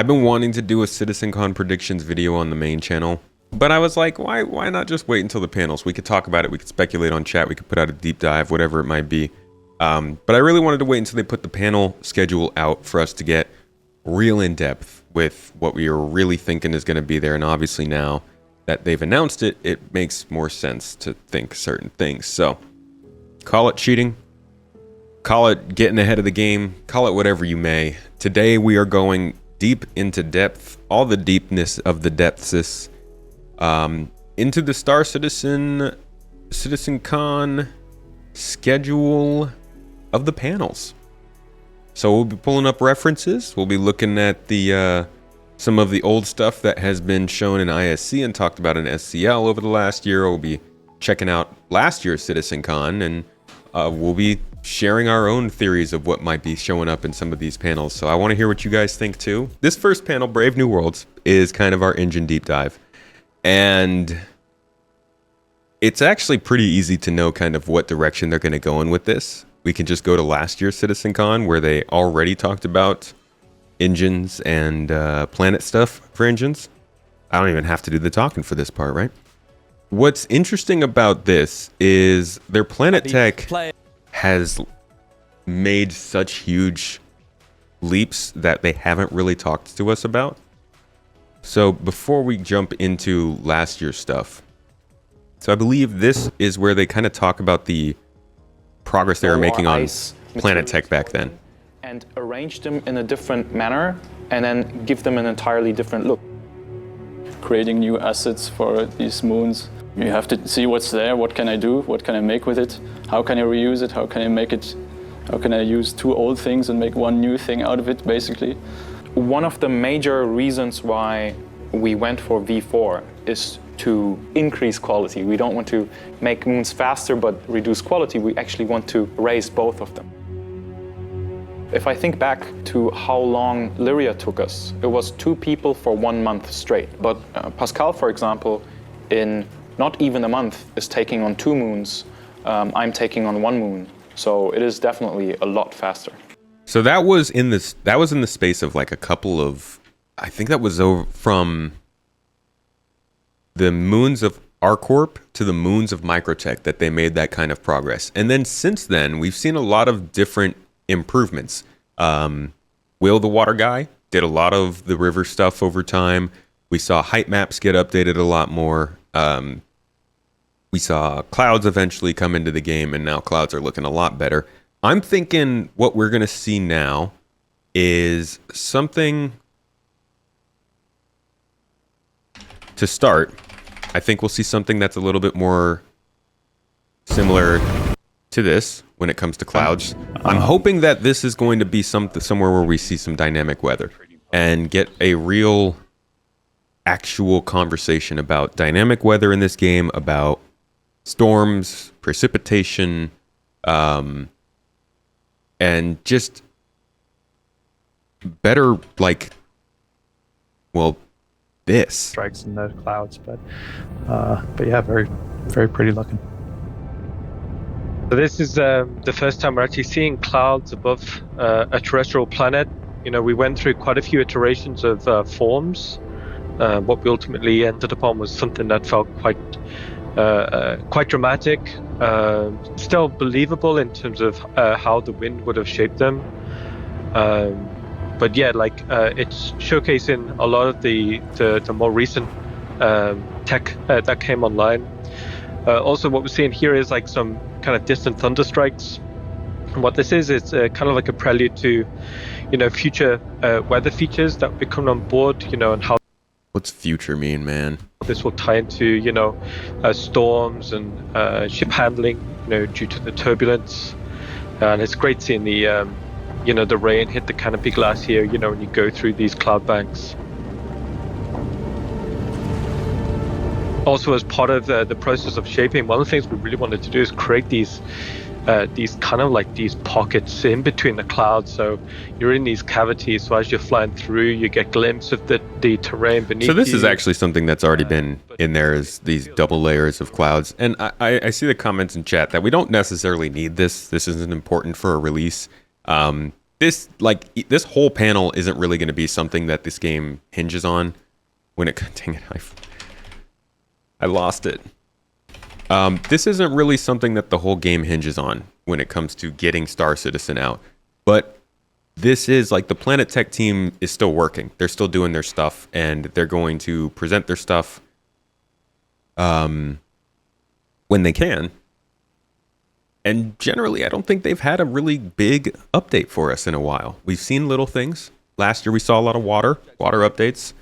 I've been wanting to do a CitizenCon predictions video on the main channel, but I was like, why not just wait until the panels? We could talk about it, we could speculate on chat, we could put out a deep dive, whatever it might be. But I really wanted to wait until they put the panel schedule out for us to get real in depth with what we were really thinking is going to be there. And obviously now that they've announced it, it makes more sense to think certain things. So call it cheating, call it getting ahead of the game, call it whatever you may. Today we are going deep into depth, all the deepness of the depths, into the Star Citizen CitizenCon schedule of the panels. So we'll be pulling up references. We'll be looking at the some of the old stuff that has been shown in ISC and talked about in SCL over the last year. We'll be checking out last year's CitizenCon, and we'll be sharing our own theories of what might be showing up in some of these panels. So I want to hear what you guys think too. This first panel, Brave New Worlds, is kind of our engine deep dive. And it's actually pretty easy to know kind of what direction they're going to go in with this. We can just go to last year's CitizenCon where they already talked about engines and planet stuff for engines. I don't even have to do the talking for this part, right? What's interesting about this is their planet tech has made such huge leaps that they haven't really talked to us about. So before we jump into last year's stuff, so I believe this is where they kind of talk about the progress they were making on planet tech back then. And arrange them in a different manner and then give them an entirely different look. Creating new assets for these moons. You have to see what's there, what can I do, what can I make with it, how can I reuse it, how can I make it, how can I use two old things and make one new thing out of it, basically. One of the major reasons why we went for V4 is to increase quality. We don't want to make moons faster but reduce quality. We actually want to raise both of them. If I think back to how long Lyria took us, it was 2 people for 1 month straight. But Pascal, for example, in not even a month is taking on 2 moons. I'm taking on 1 moon. So it is definitely a lot faster. So that was in the space of like a couple of, I think that was over from the moons of ArcCorp to the moons of Microtech that they made that kind of progress. And then since then, we've seen a lot of different improvements. Will the Water Guy did a lot of the river stuff over time. We saw height maps get updated a lot more. We saw clouds eventually come into the game, and now clouds are looking a lot better. I'm thinking what we're going to see now is something to start. I think we'll see something that's a little bit more similar to this when it comes to clouds. I'm hoping that this is going to be somewhere where we see some dynamic weather and get a real actual conversation about dynamic weather in this game, about storms, precipitation, and just better, like, well, this strikes in the clouds, but yeah, very, very pretty looking. So this is the first time we're actually seeing clouds above a terrestrial planet. You know, we went through quite a few iterations of forms. What we ultimately ended upon was something that felt quite dramatic, still believable in terms of how the wind would have shaped them. But yeah, like it's showcasing a lot of the more recent tech that came online. Also, what we're seeing here is like some kind of distant thunder strikes. And what this is kind of like a prelude to, you know, future weather features that will be coming on board. You know, and how. What's future mean, man? This will tie into, you know, storms and ship handling, you know, due to the turbulence. And it's great seeing the, you know, the rain hit the canopy glass here, you know, when you go through these cloud banks. Also, as part of the process of shaping, one of the things we really wanted to do is create these kind of like these pockets in between the clouds. So you're in these cavities. So as you're flying through, you get glimpse of the terrain beneath you. So this is actually something that's already been in there, is these double layers of clouds. And I see the comments in chat that we don't necessarily need this. This isn't important for a release. this this whole panel isn't really going to be something that this game hinges on when it dang it, I lost it. This isn't really something that the whole game hinges on when it comes to getting Star Citizen out. But this is like the Planet Tech team is still working. They're still doing their stuff, and they're going to present their stuff when they can. And generally, I don't think they've had a really big update for us in a while. We've seen little things. Last year, we saw a lot of water updates,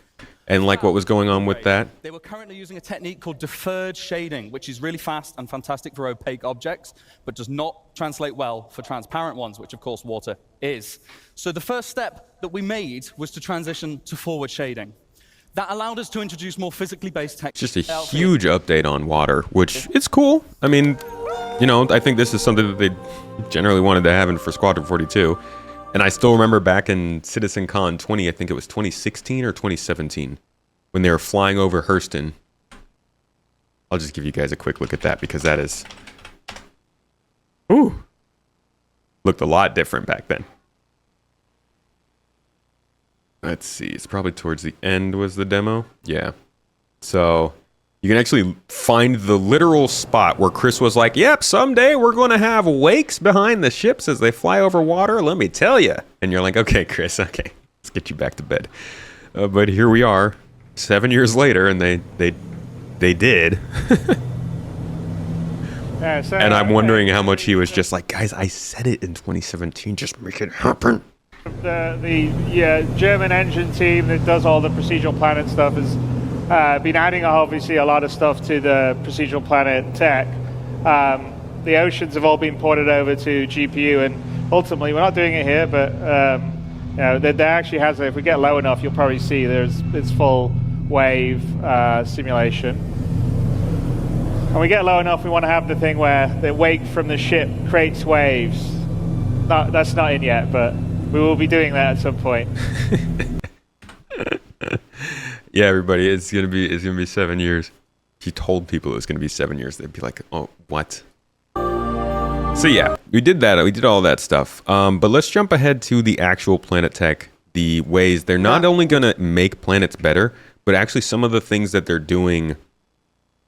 and like what was going on with that. They were currently using a technique called deferred shading, which is really fast and fantastic for opaque objects, but does not translate well for transparent ones, which of course water is. So the first step that we made was to transition to forward shading. That allowed us to introduce more physically based textures. Just a huge update on water, which it's cool. I mean, you know, I think this is something that they generally wanted to have in for Squadron 42. And I still remember back in CitizenCon 20, I think it was 2016 or 2017, when they were flying over Hurston. I'll just give you guys a quick look at that because that is... Ooh! Looked a lot different back then. Let's see, it's probably towards the end was the demo. Yeah. So... you can actually find the literal spot where Chris was like, yep, someday we're going to have wakes behind the ships as they fly over water, let me tell you. And you're like, okay, Chris, okay, let's get you back to bed. But here we are, 7 years later, and they did. Yeah, so, and I'm wondering how much he was just like, guys, I said it in 2017, just make it happen. The German engine team that does all the procedural planet stuff is... been adding obviously a lot of stuff to the procedural planet tech. The oceans have all been ported over to GPU, and ultimately we're not doing it here, but you know, there actually has. If we get low enough, you'll probably see it's full wave simulation. And we get low enough, we want to have the thing where the wake from the ship creates waves. That's not in yet, but we will be doing that at some point. Yeah, everybody, it's gonna be 7 years. If you told people it was gonna be 7 years, they'd be like, "Oh, what?" So yeah, we did that. We did all that stuff. But let's jump ahead to the actual Planet Tech. The ways they're not only gonna make planets better, but actually some of the things that they're doing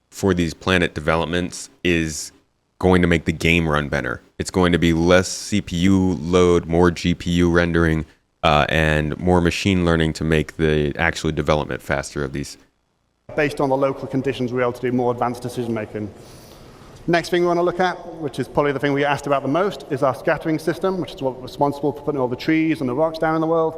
for these planet developments is going to make the game run better. It's going to be less CPU load, more GPU rendering. And more machine learning to make the actual development faster of these. Based on the local conditions, we're able to do more advanced decision making. Next thing we want to look at, which is probably the thing we get asked about the most, is our scattering system, which is what we're responsible for putting all the trees and the rocks down in the world.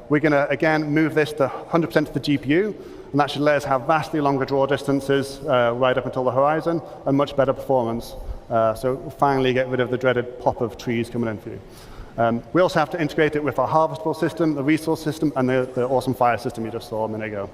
We're going to, again, move this to 100% to the GPU, and that should let us have vastly longer draw distances right up until the horizon, and much better performance. So we'll finally get rid of the dreaded pop of trees coming in for you. We also have to integrate it with our harvestable system, the resource system, and the awesome fire system you just saw a minute ago.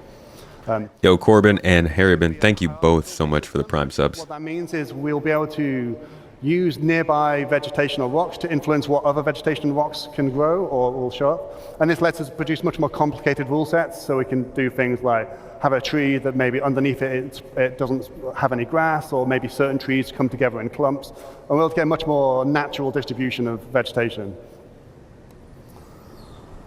Yo, Corbin and Harriban, thank you both so much for the Prime subs. What that means is we'll be able to use nearby vegetational rocks to influence what other vegetation rocks can grow or will show up. And this lets us produce much more complicated rule sets, so we can do things like have a tree that maybe underneath it doesn't have any grass, or maybe certain trees come together in clumps. And we'll get a much more natural distribution of vegetation.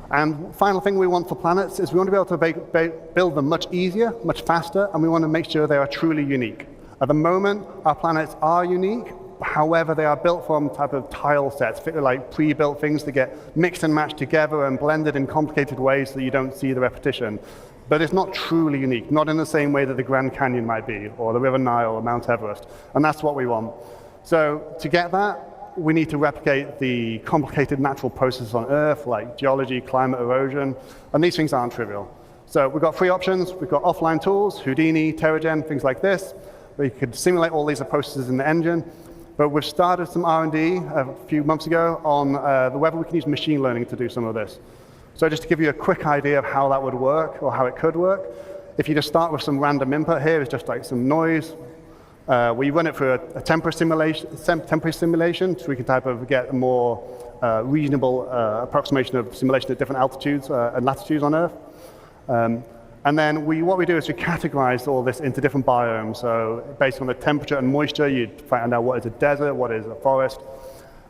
And final thing we want for planets is we want to be able to build them much easier, much faster, and we want to make sure they are truly unique. At the moment, our planets are unique. However, they are built from type of tile sets, like pre-built things that get mixed and matched together and blended in complicated ways so that you don't see the repetition. But it's not truly unique, not in the same way that the Grand Canyon might be, or the River Nile, or Mount Everest. And that's what we want. So to get that, we need to replicate the complicated natural processes on Earth, like geology, climate, erosion, and these things aren't trivial. So we've got three options. We've got offline tools, Houdini, TerraGen, things like this, where you could simulate all these processes in the engine. But we've started some R&D a few months ago on whether we can use machine learning to do some of this. So just to give you a quick idea of how that would work, or how it could work, if you just start with some random input here, it's just like some noise. We run it through a temporary simulation, so we can type of get a more reasonable approximation of simulation at different altitudes and latitudes on Earth. And then what we do is we categorize all this into different biomes. So based on the temperature and moisture, you'd find out what is a desert, what is a forest.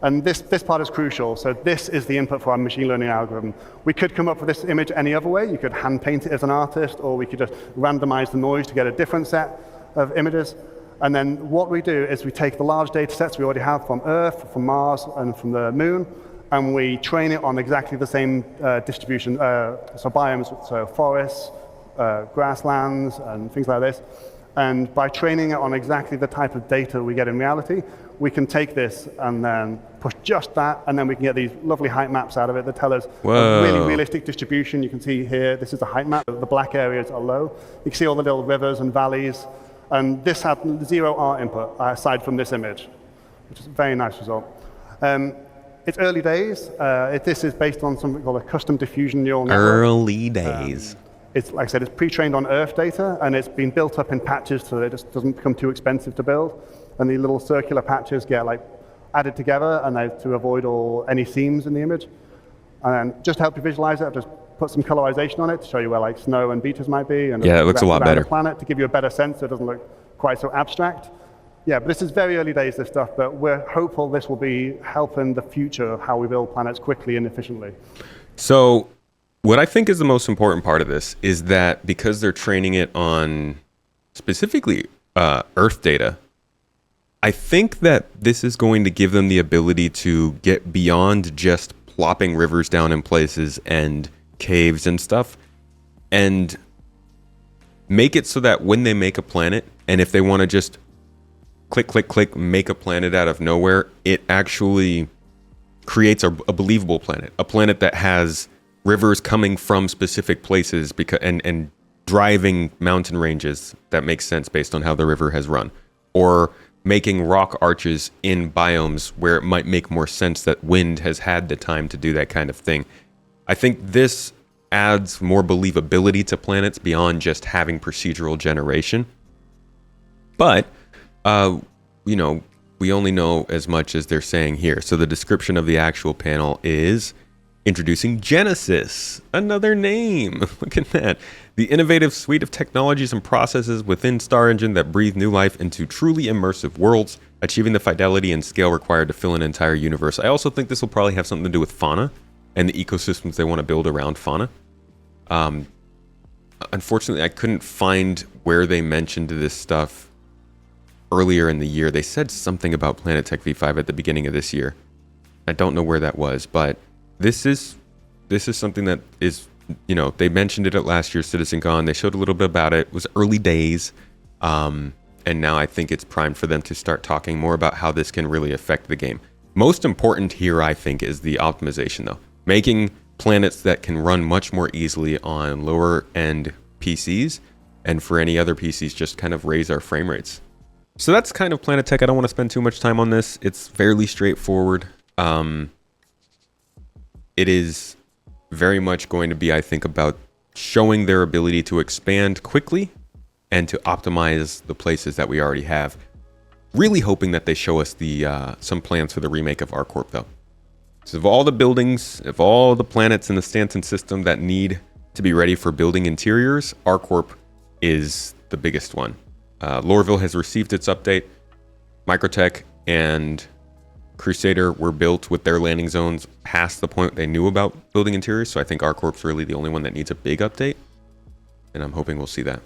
And this part is crucial. So this is the input for our machine learning algorithm. We could come up with this image any other way. You could hand paint it as an artist, or we could just randomize the noise to get a different set of images. And then what we do is we take the large data sets we already have from Earth, from Mars, and from the Moon, and we train it on exactly the same distribution, so biomes, so forests, grasslands, and things like this. And by training it on exactly the type of data we get in reality, we can take this and then push just that, and then we can get these lovely height maps out of it that tell us a really realistic distribution. You can see here, this is the height map. The black areas are low. You can see all the little rivers and valleys. And this had 0 art input aside from this image, which is a very nice result. It's early days. This is based on something called a custom diffusion neural network. Early days. It's, like I said, it's pre-trained on Earth data, and it's been built up in patches so that it just doesn't become too expensive to build. And the little circular patches get added together, and to avoid any seams in the image. And then just to help you visualize it, I've just put some colorization on it to show you where snow and beaches might be. And yeah, it looks a lot better. The planet to give you a better sense, so it doesn't look quite so abstract. Yeah, but this is very early days, this stuff, but we're hopeful this will be helping the future of how we build planets quickly and efficiently. So what I think is the most important part of this is that because they're training it on specifically Earth data, I think that this is going to give them the ability to get beyond just plopping rivers down in places and caves and stuff, and make it so that when they make a planet, and if they want to just click, click, click, make a planet out of nowhere, it actually creates a believable planet, a planet that has rivers coming from specific places and driving mountain ranges that makes sense based on how the river has run, or making rock arches in biomes where it might make more sense that wind has had the time to do that kind of thing. I think this adds more believability to planets beyond just having procedural generation. But, we only know as much as they're saying here. So the description of the actual panel is introducing Genesis, another name. Look at that. The innovative suite of technologies and processes within Star Engine that breathe new life into truly immersive worlds, achieving the fidelity and scale required to fill an entire universe. I also think this will probably have something to do with fauna and the ecosystems they want to build around fauna. Unfortunately, I couldn't find where they mentioned this stuff earlier in the year. They said something about Planet Tech V5 at the beginning of this year. I don't know where that was, but this is something that is, they mentioned it at last year's CitizenCon. They showed a little bit about it. It was early days. And now I think it's primed for them to start talking more about how this can really affect the game. Most important here, I think, is the optimization, though. Making planets that can run much more easily on lower-end PCs, and for any other PCs, just kind of raise our frame rates. So that's kind of Planet Tech. I don't want to spend too much time on this. It's fairly straightforward. It is very much going to be, I think, about showing their ability to expand quickly and to optimize the places that we already have. Really hoping that they show us some plans for the remake of ArcCorp, though. So of all the buildings, of all the planets in the Stanton system that need to be ready for building interiors, ArcCorp is the biggest one. Lorville has received its update. Microtech and Crusader were built with their landing zones past the point they knew about building interiors, so I think ArcCorp's really the only one that needs a big update, and I'm hoping we'll see that.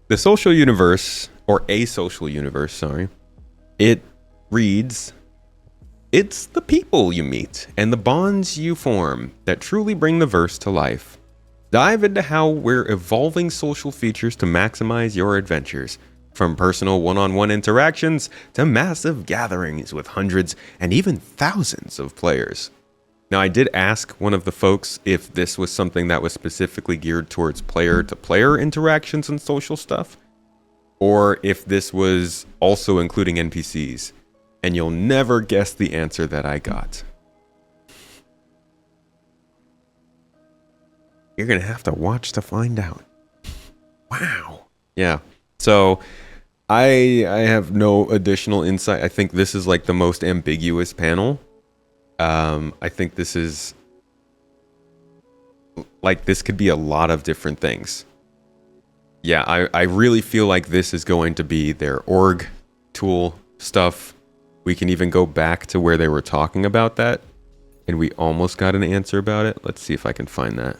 The social universe, or a social universe, sorry, it reads, "It's the people you meet and the bonds you form that truly bring the verse to life. Dive into how we're evolving social features to maximize your adventures, from personal one-on-one interactions to massive gatherings with hundreds and even thousands of players." Now, I did ask one of the folks if this was something that was specifically geared towards player-to-player interactions and social stuff, or if this was also including NPCs. And you'll never guess the answer that I got. You're going to have to watch to find out. Wow. Yeah. So I have no additional insight. I think this is like the most ambiguous panel. I think this is like, this could be a lot of different things. Yeah, I really feel like this is going to be their org tool stuff. We can even go back to where they were talking about that. And we almost got an answer about it. Let's see if I can find that.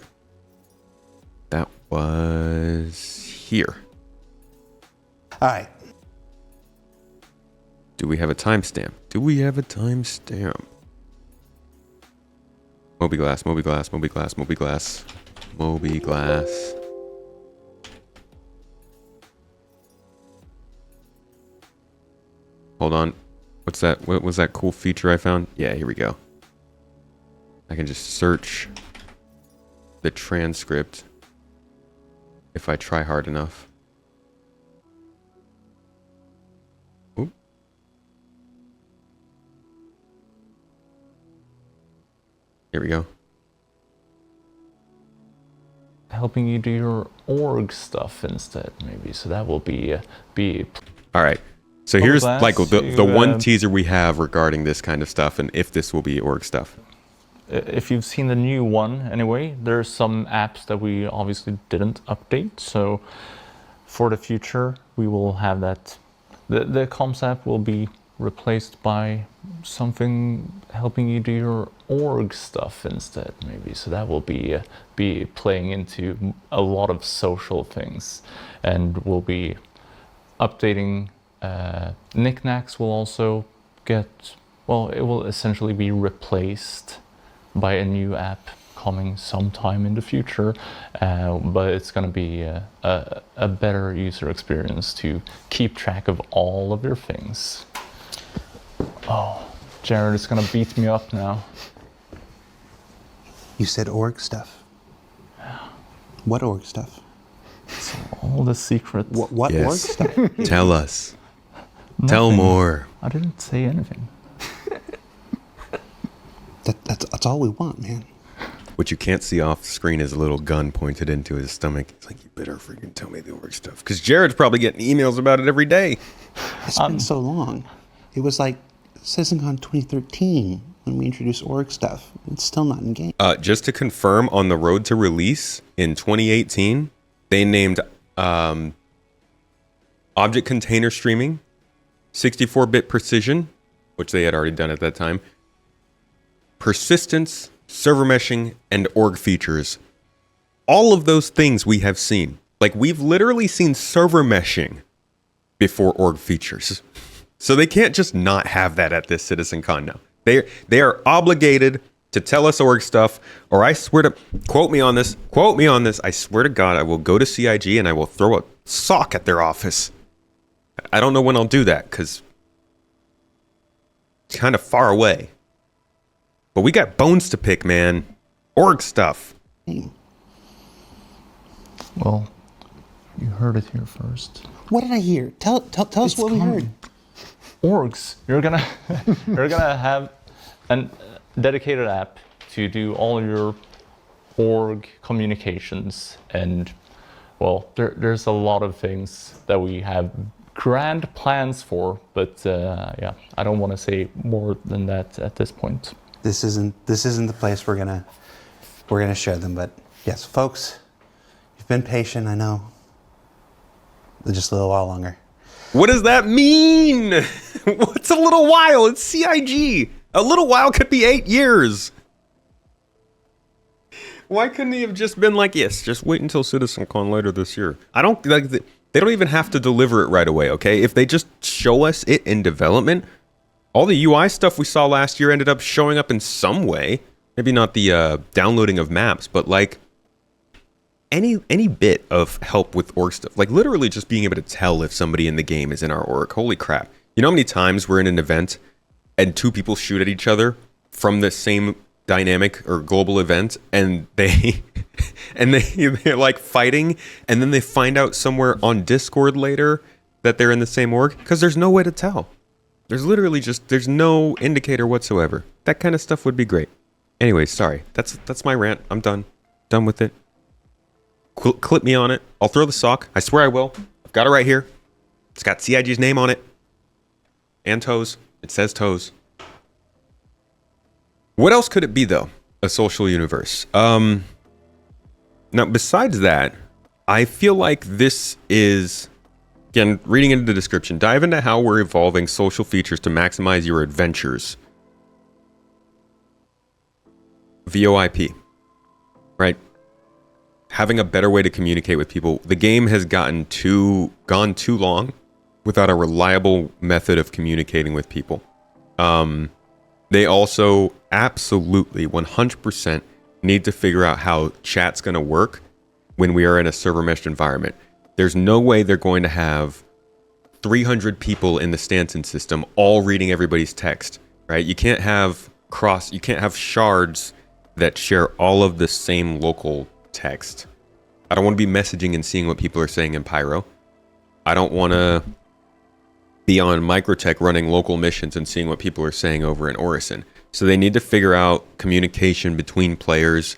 That was here. All right. Do we have a timestamp? Do we have a timestamp? Moby glass, Moby glass, Moby glass, Moby glass, Moby glass. Hold on. What's that? What was that cool feature I found? Yeah, here we go. I can just search the transcript if I try hard enough. Oop. Here we go. Helping you do your org stuff instead, maybe. So that will be All right. So Moby here's glass, like the you, one teaser we have regarding this kind of stuff and if this will be org stuff. if you've seen the new one anyway, there's some apps that we obviously didn't update. So for the future, we will have that. The comms app will be replaced by something helping you do your org stuff instead, maybe. So that will be playing into a lot of social things, and we'll be updating. Knickknacks will also get, well, it will essentially be replaced by a new app coming sometime in the future, but it's going to be a better user experience to keep track of all of your things. Oh, Jared is going to beat me up now. You said org stuff. What org stuff? So all the secrets. What Yes. org stuff? Tell us. Tell Nothing. more. I didn't say anything. That's all we want, man. What you can't see off screen is a little gun pointed into his stomach. It's like, you better freaking tell me the org stuff. Because Jared's probably getting emails about it every day. It's been so long. It was like CitizenCon 2013 when we introduced org stuff. It's still not in game. Just to confirm, on the road to release in 2018, they named object container streaming, 64-bit precision, which they had already done at that time, persistence, server meshing, and org features. All of those things we have seen. Like, we've literally seen server meshing before org features. So they can't just not have that at this CitizenCon now. They are obligated to tell us org stuff, or I swear to, quote me on this, I swear to God, I will go to CIG and I will throw a sock at their office. I don't know when I'll do that, because it's kind of far away. But we got bones to pick, man. Org stuff. Well, you heard it here first. What did I hear? Tell us what we heard. Orgs. You're gonna have a dedicated app to do all your org communications, and well, there's a lot of things that we have grand plans for, but yeah, I don't want to say more than that at this point. This isn't the place we're gonna show them, but yes, folks, you've been patient, I know. Just a little while longer. What does that mean? What's a little while? It's CIG. A little while could be 8 years. Why couldn't he have just been like, yes, just wait until CitizenCon later this year? I don't like. They don't even have to deliver it right away, okay? If they just show us it in development, all the UI stuff we saw last year ended up showing up in some way. Maybe not the downloading of maps, but like any bit of help with org stuff. Like literally just being able to tell if somebody in the game is in our org. Holy crap. You know how many times we're in an event and two people shoot at each other from the same dynamic or global event, and they're like fighting, and then they find out somewhere on Discord later that they're in the same org? Because there's no way to tell. There's literally there's no indicator whatsoever. That kind of stuff would be great. Anyway, sorry. That's my rant. I'm done. Done with it. Clip me on it. I'll throw the sock. I swear I will. I've got it right here. It's got CIG's name on it. And toes. It says toes. What else could it be, though? A social universe. Now, besides that, I feel like this is again, reading into the description, dive into how we're evolving social features to maximize your adventures. VoIP, right? Having a better way to communicate with people. The game has gone too long without a reliable method of communicating with people. They also absolutely 100% need to figure out how chat's going to work when we are in a server meshed environment. There's no way they're going to have 300 people in the Stanton system all reading everybody's text, right? You can't have shards that share all of the same local text. I don't want to be messaging and seeing what people are saying in Pyro. I don't want to be on Microtech running local missions and seeing what people are saying over in Orison. So they need to figure out communication between players,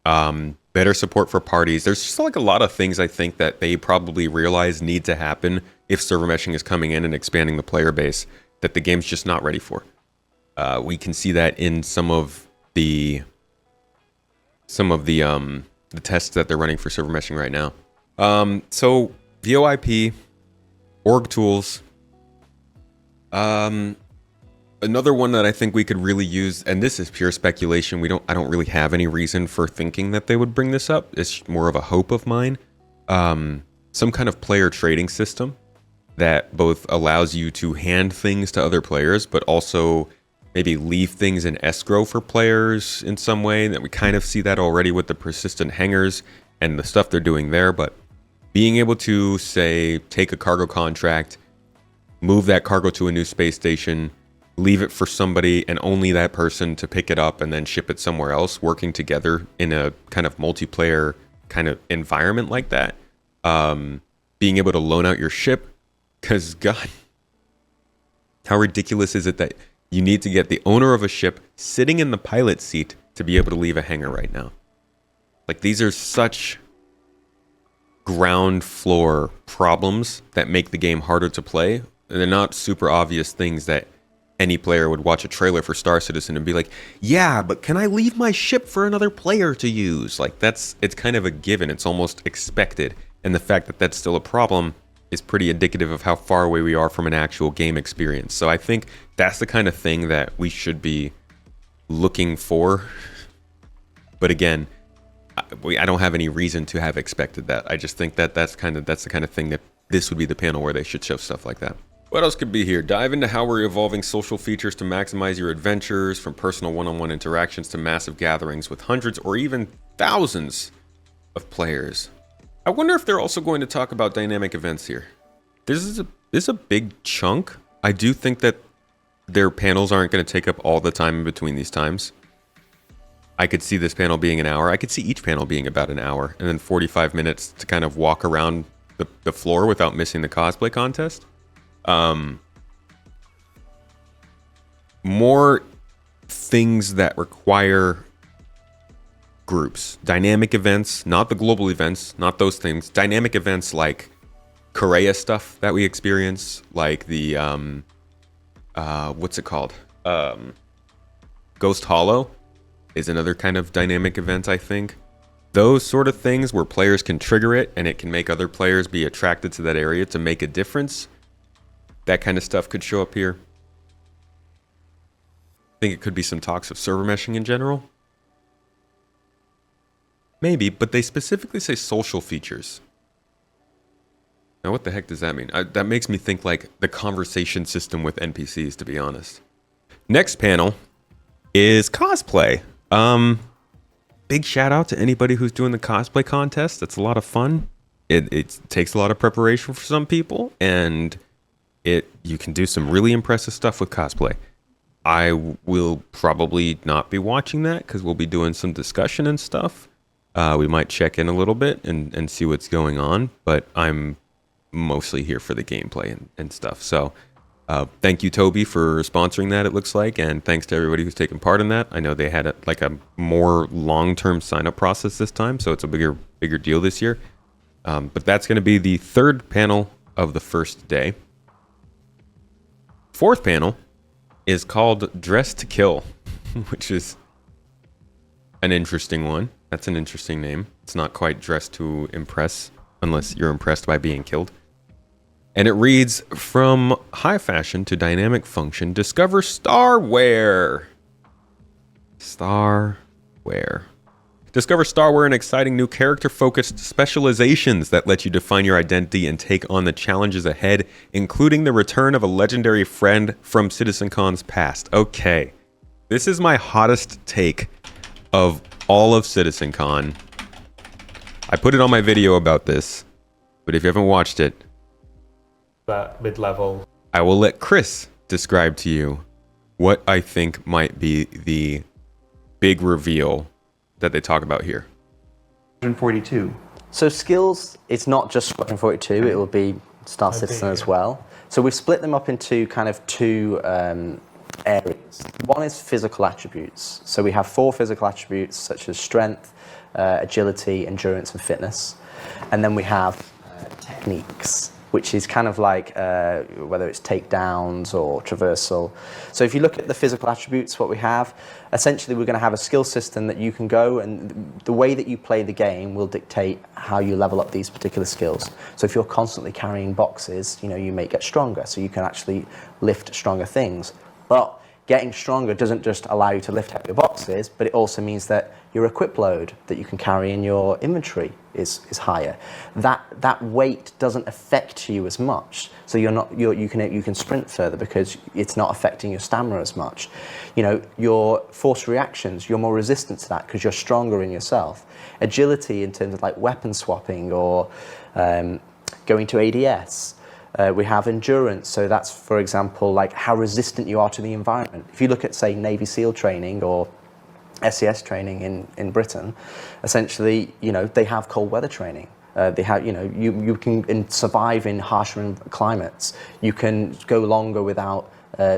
better support for parties. There's just like a lot of things I think that they probably realize need to happen if server meshing is coming in and expanding the player base that the game's just not ready for. We can see that in some of the tests that they're running for server meshing right now. So VoIP, org tools. Another one that I think we could really use, and this is pure speculation. I don't really have any reason for thinking that they would bring this up. It's more of a hope of mine. Some kind of player trading system that both allows you to hand things to other players, but also maybe leave things in escrow for players in some way. That we kind of see that already with the persistent hangers and the stuff they're doing there. But being able to, say, take a cargo contract, move that cargo to a new space station, leave it for somebody and only that person to pick it up and then ship it somewhere else, working together in a kind of multiplayer kind of environment like that. Being able to loan out your ship, because God, how ridiculous is it that you need to get the owner of a ship sitting in the pilot seat to be able to leave a hangar right now? Like, these are such ground floor problems that make the game harder to play. They're not super obvious things that any player would watch a trailer for Star Citizen and be like, yeah, but can I leave my ship for another player to use? Like, it's kind of a given. It's almost expected. And the fact that that's still a problem is pretty indicative of how far away we are from an actual game experience. So I think that's the kind of thing that we should be looking for. But again, I don't have any reason to have expected that. I just think that that's the kind of thing that this would be the panel where they should show stuff like that. What else could be here? Dive into how we're evolving social features to maximize your adventures, from personal one-on-one interactions to massive gatherings with hundreds or even thousands of players. I wonder if they're also going to talk about dynamic events here. This is a big chunk. I do think that their panels aren't going to take up all the time in between these times. I could see this panel being an hour. I could see each panel being about an hour, and then 45 minutes to kind of walk around the floor without missing the cosplay contest. More things that require groups. Dynamic events, not the global events, not those things. Dynamic events like Korea stuff that we experience, like the, what's it called? Ghost Hollow is another kind of dynamic event, I think. Those sort of things where players can trigger it and it can make other players be attracted to that area to make a difference. That kind of stuff could show up here. I think it could be some talks of server meshing in general. Maybe, but they specifically say social features. Now, what the heck does that mean? That makes me think like the conversation system with NPCs, to be honest. Next panel is cosplay. Big shout out to anybody who's doing the cosplay contest. That's a lot of fun. It takes a lot of preparation for some people, and you can do some really impressive stuff with cosplay. I will probably not be watching that because we'll be doing some discussion and stuff. We might check in a little bit and see what's going on, but I'm mostly here for the gameplay and stuff. So thank you, Toby, for sponsoring that, it looks like, and thanks to everybody who's taken part in that. I know they had a more long-term sign-up process this time, so it's a bigger deal this year. But that's going to be the third panel of the first day. Fourth panel is called Dress to Kill, which is an interesting one. That's an interesting name. It's not quite Dress to Impress, unless you're impressed by being killed. And it reads, from high fashion to dynamic function, discover Starware. Starware. Discover Starware and exciting new character-focused specializations that let you define your identity and take on the challenges ahead, including the return of a legendary friend from CitizenCon's past. Okay, this is my hottest take of all of CitizenCon. I put it on my video about this, but if you haven't watched it, That mid-level. I will let Chris describe to you what I think might be the big reveal that they talk about here. 142. So skills, it's not just Squadron 42, it will be Star Citizen as well. So we've split them up into kind of two areas. One is physical attributes. So we have 4 physical attributes such as strength, agility, endurance, and fitness. And then we have techniques, which is kind of like whether it's takedowns or traversal. So if you look at the physical attributes, what we have, essentially we're going to have a skill system that you can go, and the way that you play the game will dictate how you level up these particular skills. So if you're constantly carrying boxes, you know, you may get stronger, so you can actually lift stronger things. But getting stronger doesn't just allow you to lift heavier boxes, but it also means that your equip load that you can carry in your inventory is higher. That weight doesn't affect you as much, so you can sprint further because it's not affecting your stamina as much. You know, your force reactions, you're more resistant to that because you're stronger in yourself. Agility in terms of like weapon swapping or going to ADS. We have endurance, so that's, for example, like how resistant you are to the environment. If you look at, say, Navy SEAL training or SES training in Britain, essentially, you know, they have cold weather training. They have, you know, you can survive in harsher climates. You can go longer without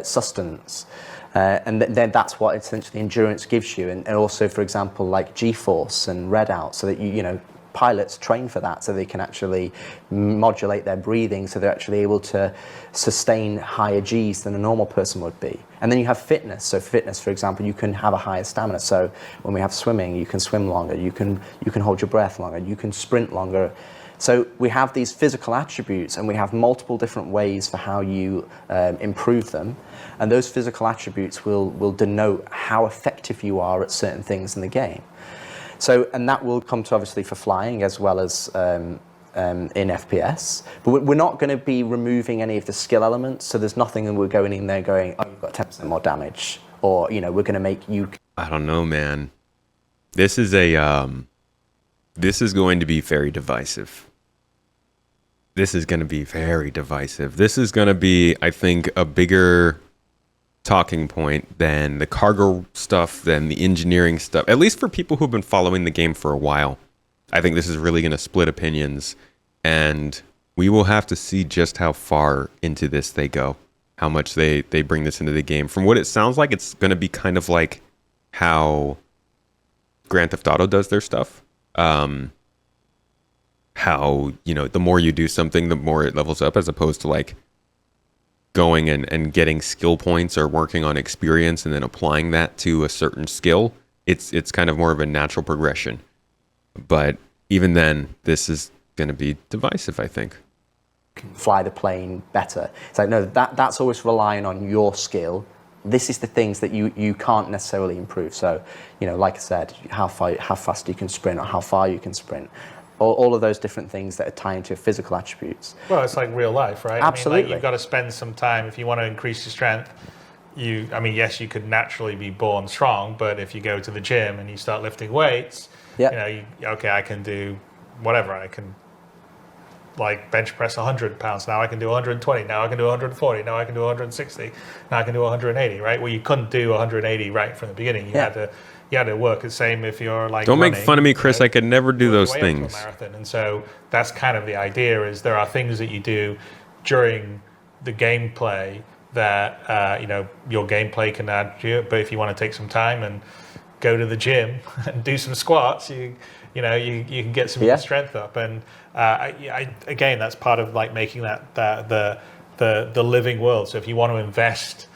sustenance. And then that's what essentially endurance gives you. And also, for example, like G-force and readout, so that you know, pilots train for that so they can actually modulate their breathing so they're actually able to sustain higher Gs than a normal person would be. And then you have fitness. So fitness, for example, you can have a higher stamina. So when we have swimming, you can swim longer, you can hold your breath longer, you can sprint longer. So we have these physical attributes and we have multiple different ways for how you improve them. And those physical attributes will denote how effective you are at certain things in the game. So, and that will come to obviously for flying as well as in FPS. But we're not going to be removing any of the skill elements. So there's nothing that we're going in there going, oh, you've got 10% more damage. Or, you know, we're going to make you... I don't know, man. This is this is going to be very divisive. This is going to be very divisive. This is going to be, I think, a bigger talking point than the cargo stuff, than the engineering stuff, at least for people who've been following the game for a while. I think this is really going to split opinions, and we will have to see just how far into this they go, how much they bring this into the game. From what it sounds like, it's going to be kind of like how Grand Theft Auto does their stuff. How, you know, the more you do something, the more it levels up, as opposed to like going and getting skill points or working on experience and then applying that to a certain skill. It's kind of more of a natural progression. But even then, this is going to be divisive, I think. Fly the plane better. It's like, no, that's always relying on your skill. This is the things that you can't necessarily improve. So, you know, like I said, how fast you can sprint or how far you can sprint. All of those different things that are tied into physical attributes. Well, it's like real life, right? Absolutely. I mean, like, you've got to spend some time if you want to increase your strength. I mean, yes, you could naturally be born strong, but if you go to the gym and you start lifting weights, yep. you know, okay, I can do whatever. I can like bench press 100 pounds. Now I can do 120. Now I can do 140. Now I can do 160. Now I can do 180, right? Well, you couldn't do 180 right from the beginning. You had to work the same if you're like Don't running, make fun of me, Chris. You know, I could never do those things. Marathon. And so that's kind of the idea, is there are things that you do during the gameplay that, you know, your gameplay can add to it. But if you want to take some time and go to the gym and do some squats, you can get some strength up. And again, that's part of like making that the living world. So if you want to invest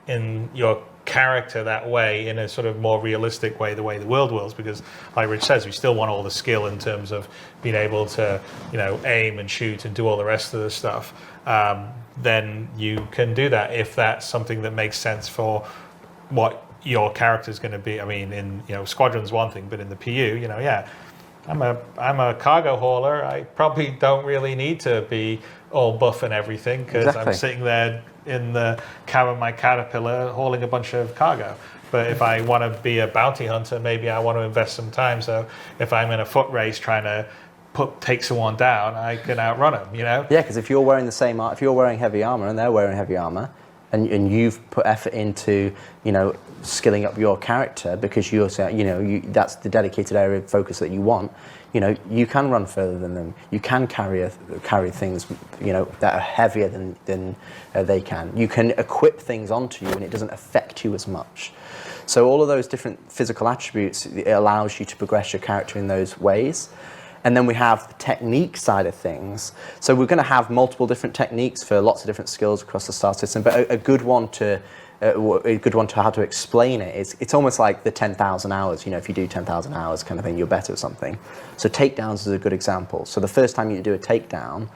in your character that way in a sort of more realistic way, the way the world wills, because like Rich says, we still want all the skill in terms of being able to, aim and shoot and do all the rest of the stuff. Then you can do that if that's something that makes sense for what your character is going to be. I mean, in Squadron's one thing, but in the PU, I'm a cargo hauler. I probably don't really need to be all buff and everything because I'm sitting there in the cab of my Caterpillar hauling a bunch of cargo. But if I want to be a bounty hunter, maybe I want to invest some time. So if I'm in a foot race trying to take someone down, I can outrun them. Yeah, because if you're wearing the same, if you're wearing heavy armor and they're wearing heavy armor, and you've put effort into skilling up your character because you're that's the dedicated area of focus that you want. You can run further than them. You can carry things that are heavier than they can. You can equip things onto you and it doesn't affect you as much. So all of those different physical attributes, it allows you to progress your character in those ways. And then we have the technique side of things. So we're going to have multiple different techniques for lots of different skills across the star system. But a good one to how to explain it is it's almost like the 10,000 hours. If you do 10,000 hours kind of thing, you're better at something. So takedowns is a good example. So the first time you do a takedown,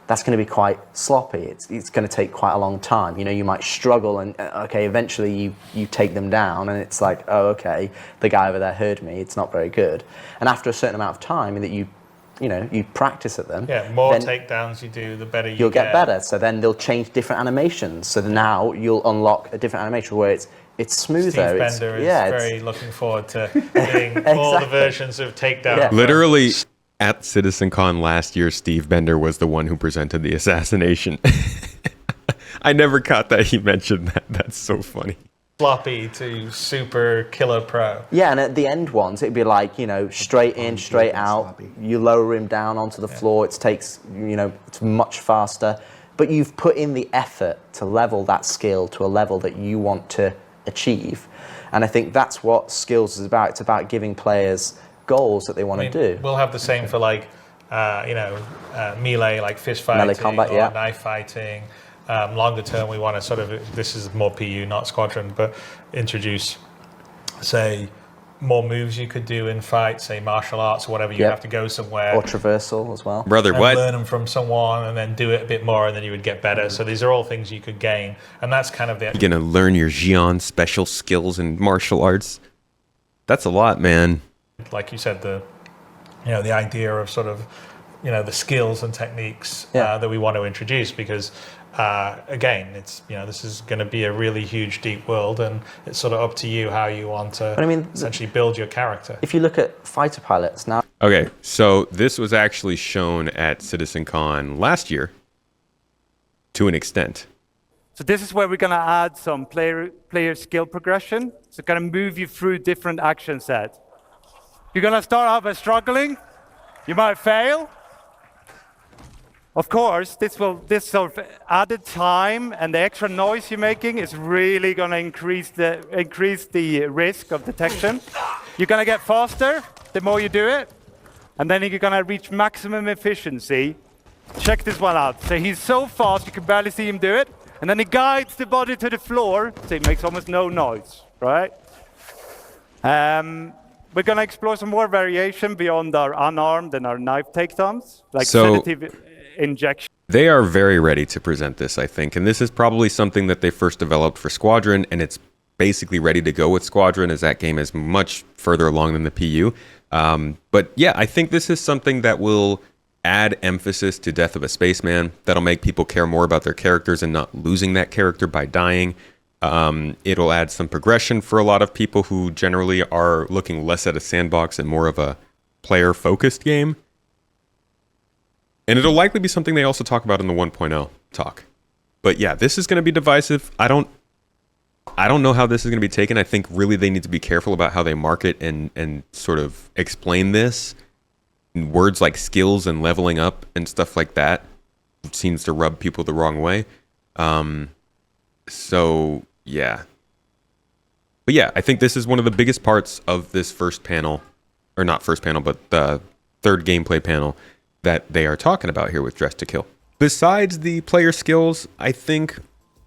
that's going to be quite sloppy. It's going to take quite a long time. You might struggle and eventually you take them down and it's like, oh, okay, the guy over there heard me. It's not very good. And after a certain amount of time that you practice at them. Yeah, more takedowns you do, the better you'll get better. So then they'll change different animations. So now you'll unlock a different animation where it's smoother. Steve Bender is very looking forward to getting all the versions of takedown. Yeah. Literally. At CitizenCon last year, Steve Bender was the one who presented the assassination. I never caught that he mentioned that. That's so funny. Floppy to super killer pro. Yeah, and at the end ones, it'd be like, straight in, straight out. You lower him down onto the floor. It takes, it's much faster. But you've put in the effort to level that skill to a level that you want to achieve. And I think that's what skills is about. It's about giving players goals that they want to do. We'll have the same for melee, like fist fighting, melee combat, or knife fighting. Longer term, we want to sort of, this is more PU, not Squadron, but introduce, say, more moves you could do in fight, say martial arts or whatever. You have to go somewhere. Or traversal as well. Brother, and what? Learn them from someone and then do it a bit more and then you would get better. So these are all things you could gain. And that's kind of the... You're going to learn your Xion special skills in martial arts. That's a lot, man. Like you said, the idea of sort of, the skills and techniques that we want to introduce because, again, it's, this is going to be a really huge, deep world and it's sort of up to you how you want to essentially build your character. If you look at fighter pilots now. Okay, so this was actually shown at CitizenCon last year to an extent. So this is where we're going to add some player skill progression. So going to move you through different action sets. You're going to start out by struggling. You might fail. Of course, this sort of added time and the extra noise you're making is really going to increase the risk of detection. You're going to get faster the more you do it, and then you're going to reach maximum efficiency. Check this one out. So he's so fast you can barely see him do it, and then he guides the body to the floor, so it makes almost no noise, right? We're going to explore some more variation beyond our unarmed and our knife takedowns, like sedative injection. They are very ready to present this, I think. And this is probably something that they first developed for Squadron, and it's basically ready to go with Squadron as that game is much further along than the PU. But yeah, I think this is something that will add emphasis to Death of a Spaceman. That'll make people care more about their characters and not losing that character by dying. It'll add some progression for a lot of people who generally are looking less at a sandbox and more of a player-focused game. And it'll likely be something they also talk about in the 1.0 talk. But yeah, this is going to be divisive. I don't know how this is going to be taken. I think really they need to be careful about how they market and sort of explain this. Words like skills and leveling up and stuff like that seems to rub people the wrong way. So yeah. But yeah, I think this is one of the biggest parts of this first panel, or not first panel, but the third gameplay panel that they are talking about here with Dress to Kill. Besides the player skills, I think,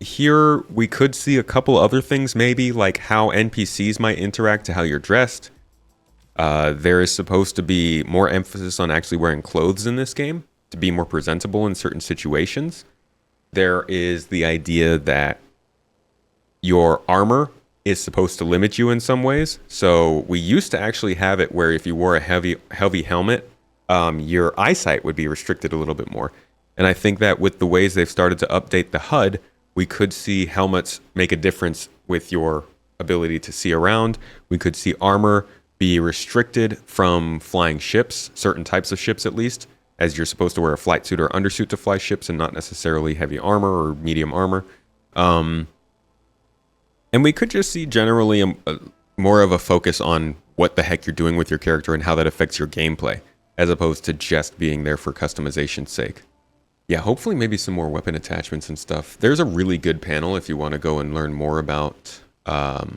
here we could see a couple other things, maybe like how NPCs might interact to how you're dressed. There is supposed to be more emphasis on actually wearing clothes in this game to be more presentable in certain situations. There is the idea that your armor is supposed to limit you in some ways. So we used to actually have it where if you wore a heavy helmet, your eyesight would be restricted a little bit more. And I think that with the ways they've started to update the HUD, we could see helmets make a difference with your ability to see around. We could see armor be restricted from flying ships, certain types of ships at least, as you're supposed to wear a flight suit or undersuit to fly ships and not necessarily heavy armor or medium armor. And we could just see generally more of a focus on what the heck you're doing with your character and how that affects your gameplay, as opposed to just being there for customization's sake. Yeah, hopefully maybe some more weapon attachments and stuff. There's a really good panel if you want to go and learn more about how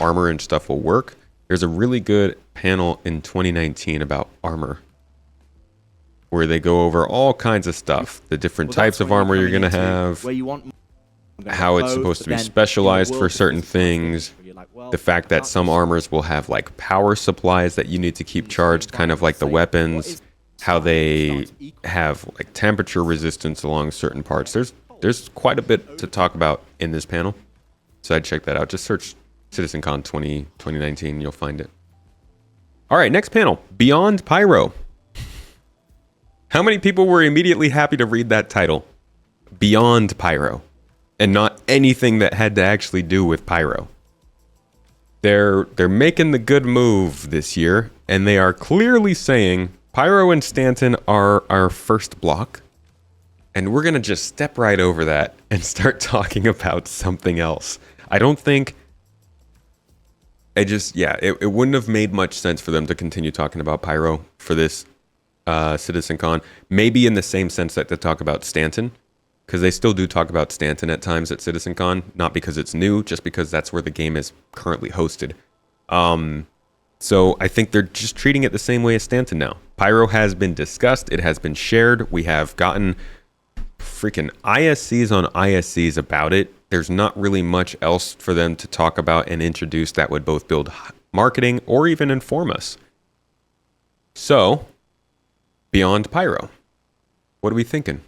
armor and stuff will work. There's a really good panel in 2019 about armor, where they go over all kinds of stuff. The different types of armor you're going to have, how it's supposed to be specialized for certain things, the fact that some armors will have like power supplies that you need to keep charged, kind of like the weapons, how they have like temperature resistance along certain parts. There's quite a bit to talk about in this panel, so I'd check that out. Just search CitizenCon 2019, you'll find it. All right, next panel, Beyond Pyro. How many people were immediately happy to read that title? Beyond Pyro, and not anything that had to actually do with Pyro. They're making the good move this year, and they are clearly saying Pyro and Stanton are our first block, and we're gonna just step right over that and start talking about something else. I don't think it wouldn't have made much sense for them to continue talking about Pyro for this CitizenCon. Maybe in the same sense that they talk about Stanton, because they still do talk about Stanton at times at CitizenCon, not because it's new, just because that's where the game is currently hosted. So I think they're just treating it the same way as Stanton now. Pyro has been discussed, it has been shared, we have gotten freaking ISCs on ISCs about it. There's not really much else for them to talk about and introduce that would both build marketing or even inform us. So, Beyond Pyro. What are we thinking?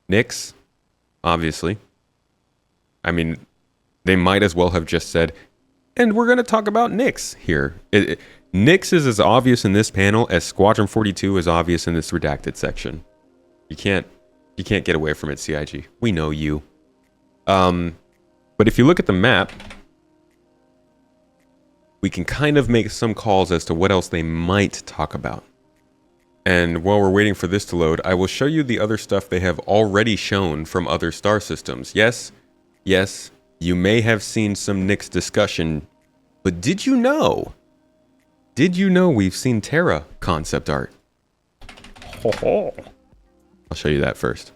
Nyx, obviously. I mean, they might as well have just said, and we're going to talk about Nyx here. Nyx is as obvious in this panel as Squadron 42 is obvious in this redacted section. You can't get away from it, CIG. We know you. But if you look at the map, we can kind of make some calls as to what else they might talk about. And while we're waiting for this to load, I will show you the other stuff they have already shown from other star systems. Yes, you may have seen some Nyx discussion, but did you know we've seen Terra concept art? I'll show you that first.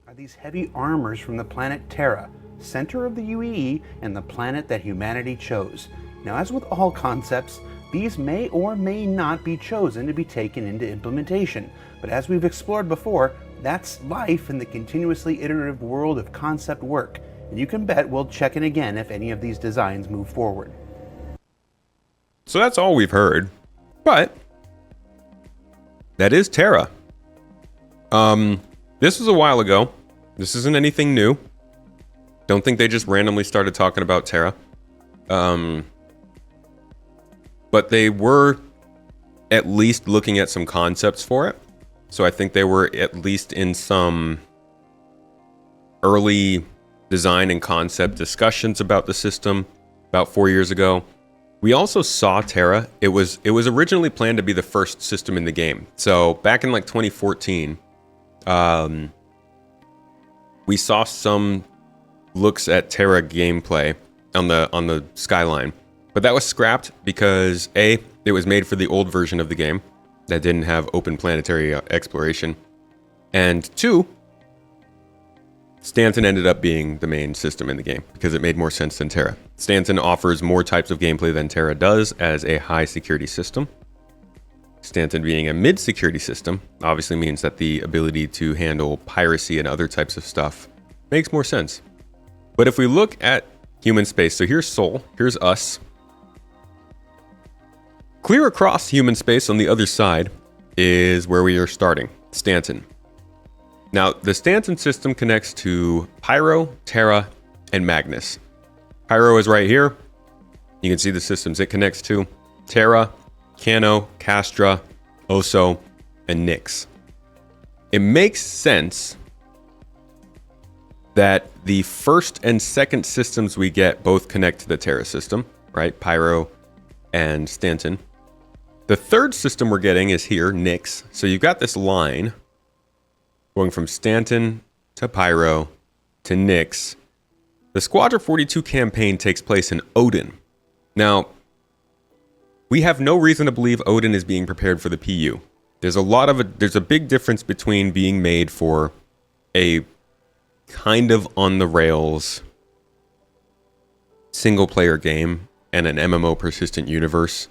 Are these heavy armors from the planet Terra, center of the UEE and the planet that humanity chose? Now, as with all concepts, these may or may not be chosen to be taken into implementation. But as we've explored before, that's life in the continuously iterative world of concept work. And you can bet we'll check in again if any of these designs move forward. So that's all we've heard. But that is Terra. This was a while ago. This isn't anything new. Don't think they just randomly started talking about Terra. But they were at least looking at some concepts for it. So I think they were at least in some early design and concept discussions about the system about 4 years ago. We also saw Terra. It was originally planned to be the first system in the game. So back in like 2014, we saw some looks at Terra gameplay on the skyline. But that was scrapped because A, it was made for the old version of the game that didn't have open planetary exploration. And 2, Stanton ended up being the main system in the game because it made more sense than Terra. Stanton offers more types of gameplay than Terra does as a high security system. Stanton being a mid-security system obviously means that the ability to handle piracy and other types of stuff makes more sense. But if we look at human space, so here's Sol, here's us. Clear across human space on the other side is where we are starting, Stanton. Now, the Stanton system connects to Pyro, Terra, and Magnus. Pyro is right here. You can see the systems it connects to. Terra, Cano, Castra, Oso, and Nyx. It makes sense that the first and second systems we get both connect to the Terra system, right? Pyro and Stanton. The third system we're getting is here, Nyx. So you've got this line going from Stanton to Pyro to Nyx. The Squadron 42 campaign takes place in Odin. Now, we have no reason to believe Odin is being prepared for the PU. There's a big difference between being made for a kind of on the rails single player game and an MMO persistent universe,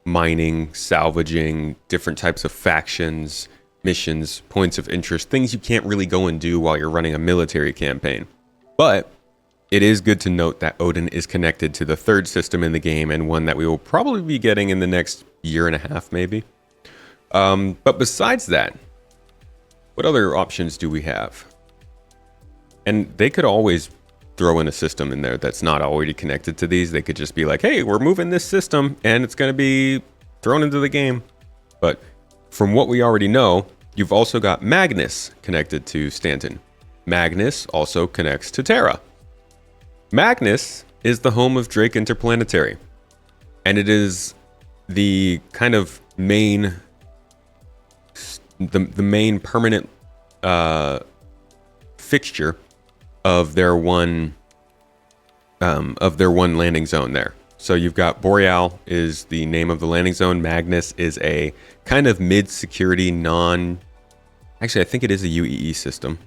mining, salvaging, different types of factions, missions, points of interest, things you can't really go and do while you're running a military campaign. But it is good to note that Odin is connected to the third system in the game, and one that we will probably be getting in the next year and a half, maybe. But besides that, what other options do we have? And they could always throw in a system in there that's not already connected to these. They could just be like, hey, we're moving this system, and it's going to be thrown into the game. But from what we already know, you've also got Magnus connected to Stanton. Magnus also connects to Terra. Magnus is the home of Drake Interplanetary, and it is the kind of main, the main permanent fixture of their one landing zone there. So you've got Boreal is the name of the landing zone. Magnus is a kind of mid-security actually I think it is a UEE system.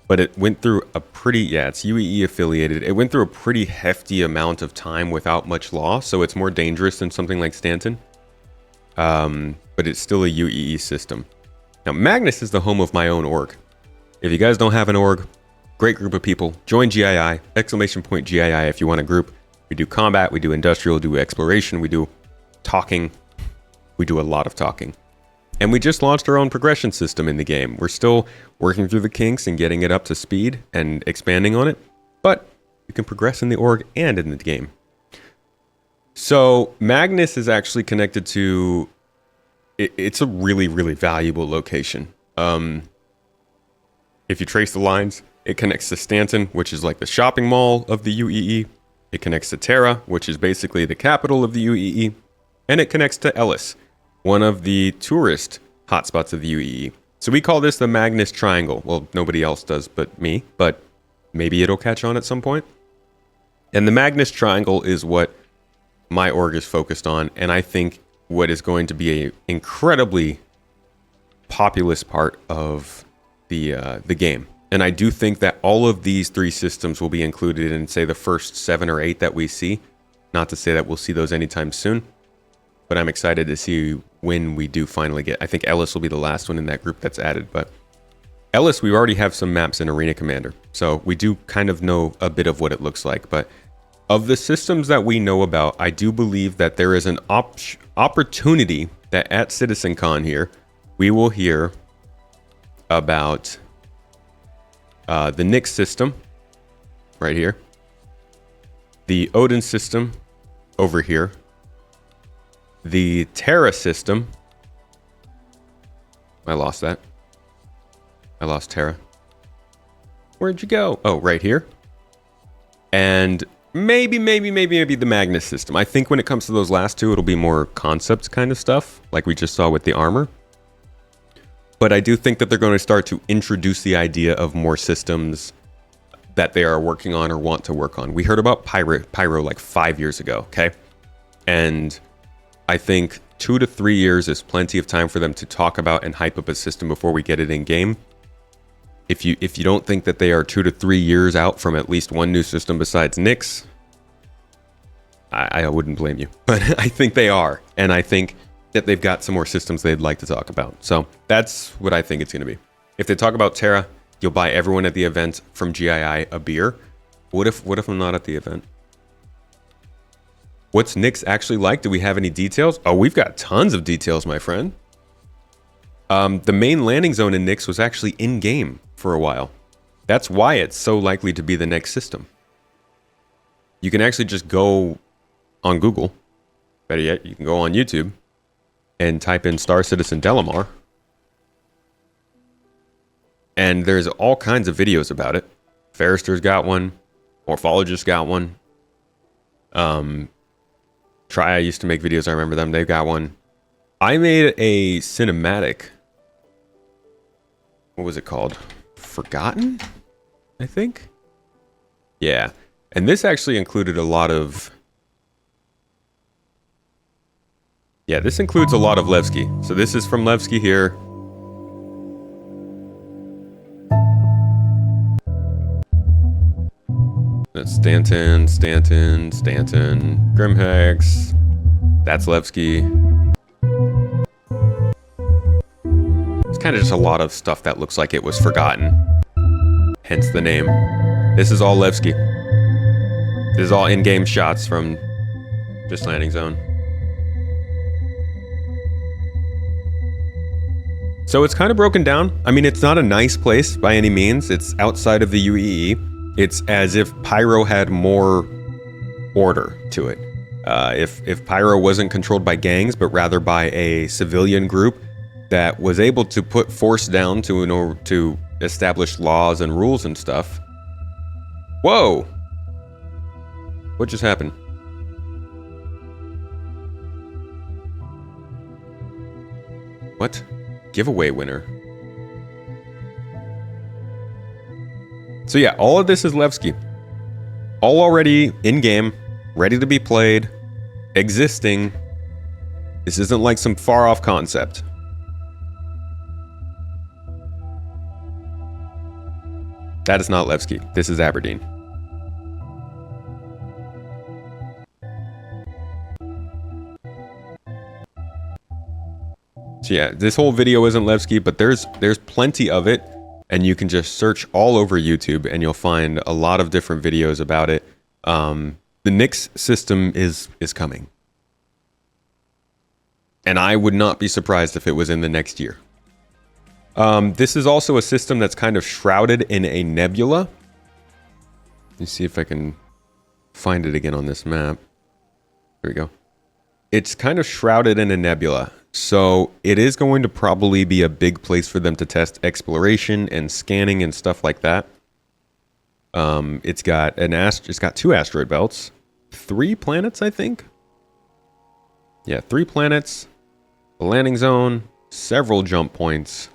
But it went through a pretty, it's UEE affiliated. It went through a pretty hefty amount of time without much loss, so it's more dangerous than something like Stanton. But it's still a UEE system. Now, Magnus is the home of my own org. If you guys don't have an org, great group of people. Join GII, !GII if you want a group. We do combat, we do industrial, do exploration, we do talking. We do a lot of talking. And we just launched our own progression system in the game. We're still working through the kinks and getting it up to speed and expanding on it. But you can progress in the org and in the game. So Magnus is actually connected to... It's a really, really valuable location. If you trace the lines, it connects to Stanton, which is like the shopping mall of the UEE. It connects to Terra, which is basically the capital of the UEE. And it connects to Ellis, one of the tourist hotspots of the UEE. So we call this the Magnus Triangle. Well, nobody else does but me, but maybe it'll catch on at some point. And the Magnus Triangle is what my org is focused on, and I think what is going to be an incredibly populous part of the game. And I do think that all of these three systems will be included in, say, the first 7 or 8 that we see. Not to say that we'll see those anytime soon, but I'm excited to see when we do finally get... I think Ellis will be the last one in that group that's added, but Ellis, we already have some maps in Arena Commander, so we do kind of know a bit of what it looks like. But of the systems that we know about, I do believe that there is an opportunity that at CitizenCon here, we will hear about the Nyx system right here, the Odin system over here, the Terra system. I lost that. I lost Terra. Where'd you go? Oh, right here. And maybe the Magnus system. I think when it comes to those last two, it'll be more concept kind of stuff, like we just saw with the armor. But I do think that they're going to start to introduce the idea of more systems that they are working on or want to work on. We heard about Pyro like 5 years ago, okay? And I think 2 to 3 years is plenty of time for them to talk about and hype up a system before we get it in game. If you don't think that they are 2 to 3 years out from at least one new system besides Nyx, I wouldn't blame you. But I think they are. And I think that they've got some more systems they'd like to talk about. So that's what I think it's going to be. If they talk about Terra, you'll buy everyone at the event from GII a beer. What if I'm not at the event? What's Nyx actually like? Do we have any details? Oh, we've got tons of details, my friend. The main landing zone in Nyx was actually in-game for a while. That's why it's so likely to be the next system. You can actually just go on Google. Better yet, you can go on YouTube and type in Star Citizen Delamar. And there's all kinds of videos about it. Ferrister's got one. Morphologist got one. Try used to make videos, I remember them. They've got one. I made a cinematic. What was it called? Forgotten? I think? Yeah. And this actually included a lot of... Yeah, this includes a lot of Levski. So this is from Levski here. That's Stanton, Grimhex. That's Levski. It's kind of just a lot of stuff that looks like it was forgotten. Hence the name. This is all Levski. This is all in-game shots from this landing zone. So it's kind of broken down. I mean, it's not a nice place by any means. It's outside of the UEE. It's as if Pyro had more order to it. If Pyro wasn't controlled by gangs, but rather by a civilian group that was able to put force down to in order to establish laws and rules and stuff. Whoa! What just happened? What? Giveaway winner. So yeah, all of this is Levski. All already in-game, ready to be played, existing. This isn't like some far-off concept. That is not Levski. This is Aberdeen. So yeah, this whole video isn't Levski, but there's plenty of it. And you can just search all over YouTube and you'll find a lot of different videos about it. The Nyx system is coming. And I would not be surprised if it was in the next year. This is also a system that's kind of shrouded in a nebula. Let me see if I can find it again on this map. There we go. It's kind of shrouded in a nebula. So it is going to probably be a big place for them to test exploration and scanning and stuff like that. It's got two asteroid belts, 3 planets, I think. Yeah, 3 planets, a landing zone, several jump points.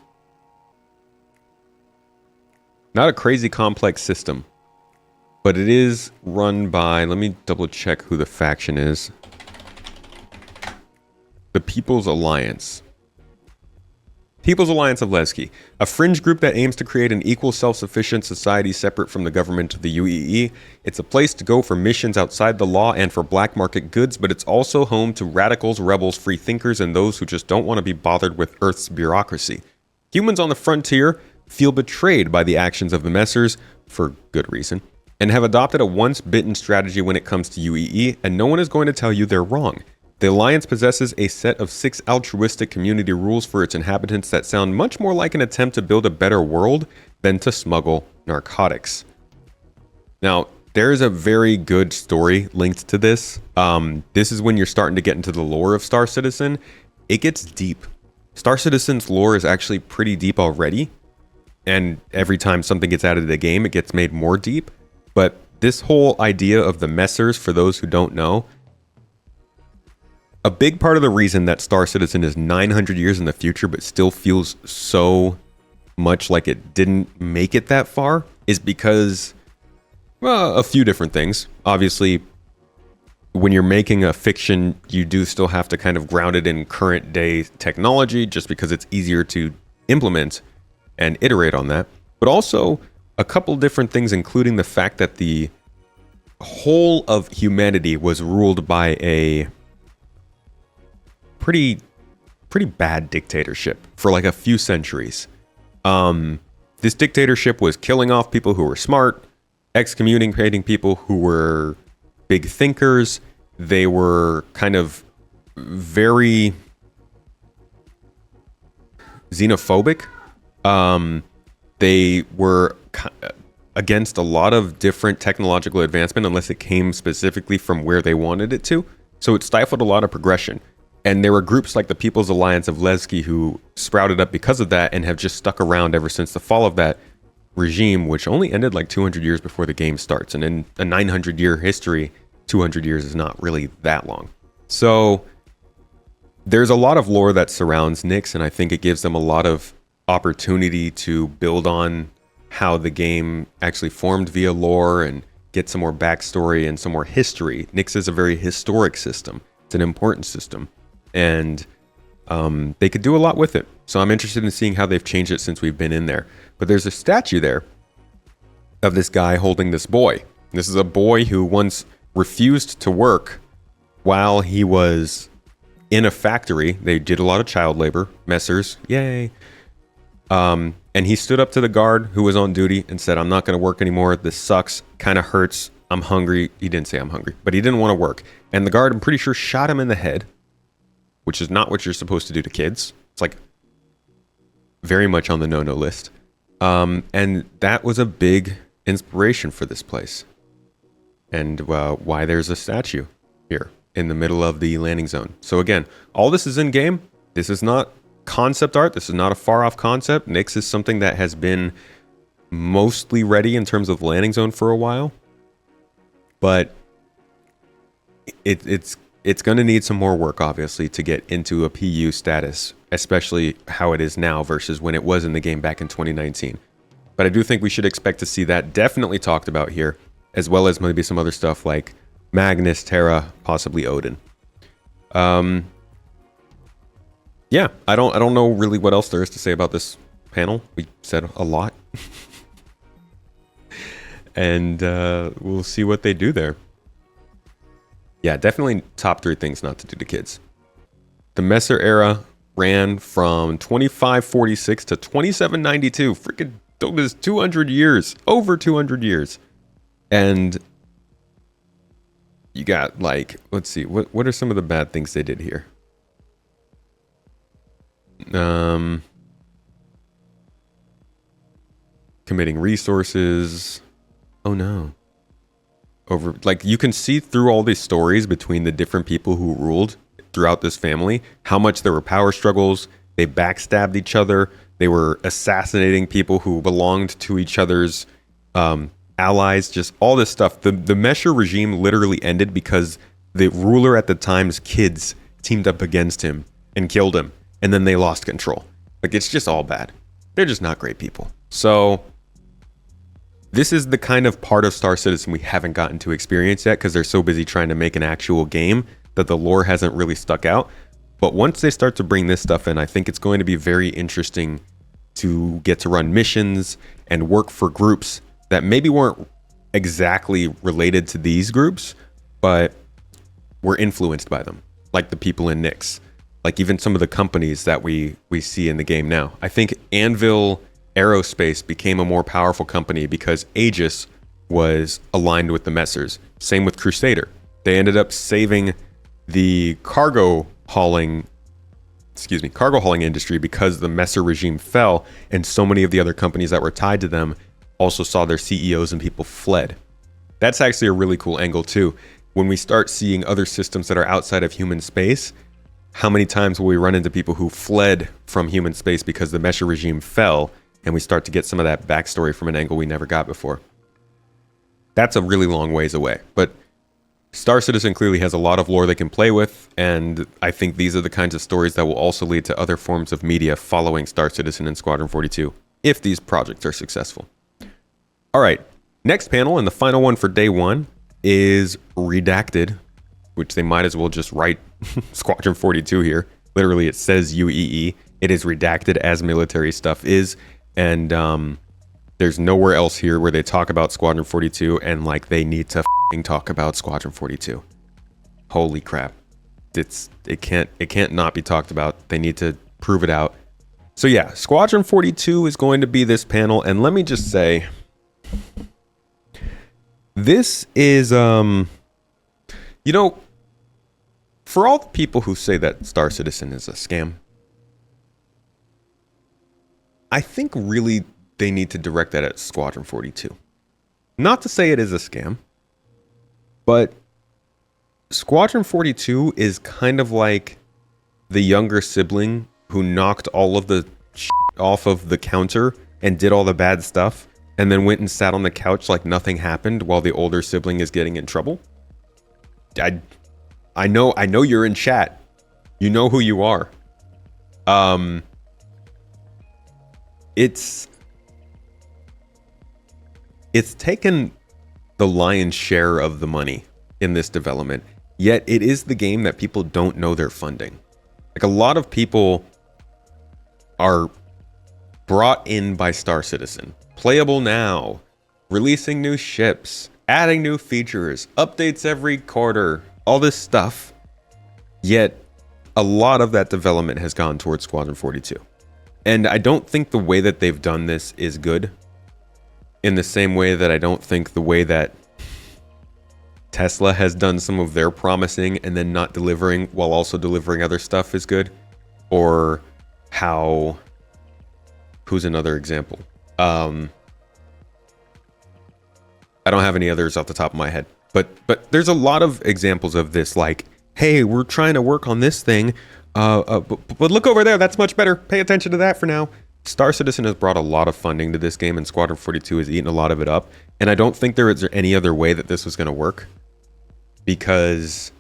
Not a crazy complex system, but it is run by, let me double check who the faction is. The People's Alliance. People's Alliance of Levski, a fringe group that aims to create an equal self-sufficient society separate from the government of the UEE. It's a place to go for missions outside the law and for black market goods, but it's also home to radicals, rebels, free thinkers, and those who just don't want to be bothered with Earth's bureaucracy. Humans on the frontier feel betrayed by the actions of the Messers, for good reason, and have adopted a once-bitten strategy when it comes to UEE, and no one is going to tell you they're wrong. The Alliance possesses a set of 6 altruistic community rules for its inhabitants that sound much more like an attempt to build a better world than to smuggle narcotics. Now, there is a very good story linked to this. This is when you're starting to get into the lore of Star Citizen. It gets deep. Star Citizen's lore is actually pretty deep already. And every time something gets added to the game, it gets made more deep. But this whole idea of the Messers, for those who don't know, a big part of the reason that Star Citizen is 900 years in the future but still feels so much like it didn't make it that far is because, well, a few different things. Obviously, when you're making a fiction, you do still have to kind of ground it in current day technology just because it's easier to implement and iterate on that. But also a couple different things, including the fact that the whole of humanity was ruled by a pretty pretty bad dictatorship for like a few centuries. This dictatorship was killing off people who were smart, excommunicating people who were big thinkers. They were kind of very xenophobic. They were against a lot of different technological advancement unless it came specifically from where they wanted it to. So it stifled a lot of progression. And there were groups like the People's Alliance of Lesky who sprouted up because of that and have just stuck around ever since the fall of that regime, which only ended like 200 years before the game starts. And in a 900-year history, 200 years is not really that long. So there's a lot of lore that surrounds Nyx, and I think it gives them a lot of opportunity to build on how the game actually formed via lore and get some more backstory and some more history. Nyx is a very historic system. It's an important system, and they could do a lot with it. So I'm interested in seeing how they've changed it since we've been in there. But there's a statue there of this guy holding this boy. This is a boy who once refused to work while he was in a factory. They did a lot of child labor, messers, yay. And he stood up to the guard who was on duty and said, I'm not going to work anymore. This sucks. Kind of hurts. I'm hungry. He didn't say I'm hungry, but he didn't want to work. And the guard, I'm pretty sure, shot him in the head, which is not what you're supposed to do to kids. It's like very much on the no-no list. And that was a big inspiration for this place. And why there's a statue here in the middle of the landing zone. So again, all this is in game. This is not concept art. This is not a far off concept. Nyx is something that has been mostly ready in terms of landing zone for a while, but it's going to need some more work, obviously, to get into a PU status, especially how it is now versus when it was in the game back in 2019. But I do think we should expect to see that definitely talked about here, as well as maybe some other stuff like Magnus, Terra, possibly Odin. Yeah, I don't know really what else there is to say about this panel. We said a lot. And we'll see what they do there. Yeah, definitely top 3 things not to do to kids. The Messer era ran from 2546 to 2792. Freaking, that was 200 years. Over 200 years. And you got, like, let's see. What are some of the bad things they did here? Committing resources. Oh no. Over, like, you can see through all these stories between the different people who ruled throughout this family, how much there were power struggles. They backstabbed each other. They were assassinating people who belonged to each other's allies, just all this stuff. The Mesher regime literally ended because the ruler at the time's kids teamed up against him and killed him, and then they lost control. Like, it's just all bad. They're just not great people. So this is the kind of part of Star Citizen we haven't gotten to experience yet because they're so busy trying to make an actual game that the lore hasn't really stuck out. But once they start to bring this stuff in, I think it's going to be very interesting to get to run missions and work for groups that maybe weren't exactly related to these groups, but were influenced by them, like the people in Nyx, like even some of the companies that we see in the game now. I think Anvil Aerospace became a more powerful company because Aegis was aligned with the Messers. Same with Crusader. They ended up saving the cargo hauling industry because the Messer regime fell, and so many of the other companies that were tied to them also saw their CEOs and people fled. That's actually a really cool angle too. When we start seeing other systems that are outside of human space, how many times will we run into people who fled from human space because the Messer regime fell, and we start to get some of that backstory from an angle we never got before. That's a really long ways away, but Star Citizen clearly has a lot of lore they can play with, and I think these are the kinds of stories that will also lead to other forms of media following Star Citizen and Squadron 42, if these projects are successful. All right, next panel, and the final one for day one, is Redacted, which they might as well just write Squadron 42 here. Literally, it says UEE. It is redacted as military stuff is, and there's nowhere else here where they talk about Squadron 42 and like they need to talk about Squadron 42. Holy crap. it can't not be talked about. They need to prove it out. So yeah, Squadron 42 is going to be this panel, and let me just say, this is you know, for all the people who say that Star Citizen is a scam, I think really they need to direct that at Squadron 42. Not to say it is a scam, but Squadron 42 is kind of like the younger sibling who knocked all of the shit off of the counter and did all the bad stuff and then went and sat on the couch like nothing happened while the older sibling is getting in trouble. I know you're in chat. You know who you are. It's taken the lion's share of the money in this development, yet it is the game that people don't know they're funding. Like, a lot of people are brought in by Star Citizen. Playable now, releasing new ships, adding new features, updates every quarter, all this stuff. Yet a lot of that development has gone towards Squadron 42. And I don't think the way that they've done this is good. In the same way that I don't think the way that Tesla has done some of their promising and then not delivering while also delivering other stuff is good. Or how... Who's another example? I don't have any others off the top of my head. But there's a lot of examples of this, like, hey, we're trying to work on this thing, but look over there, that's much better. Pay attention to that for now. Star Citizen has brought a lot of funding to this game, and Squadron 42 has eaten a lot of it up. And I don't think there is any other way that this was going to work, because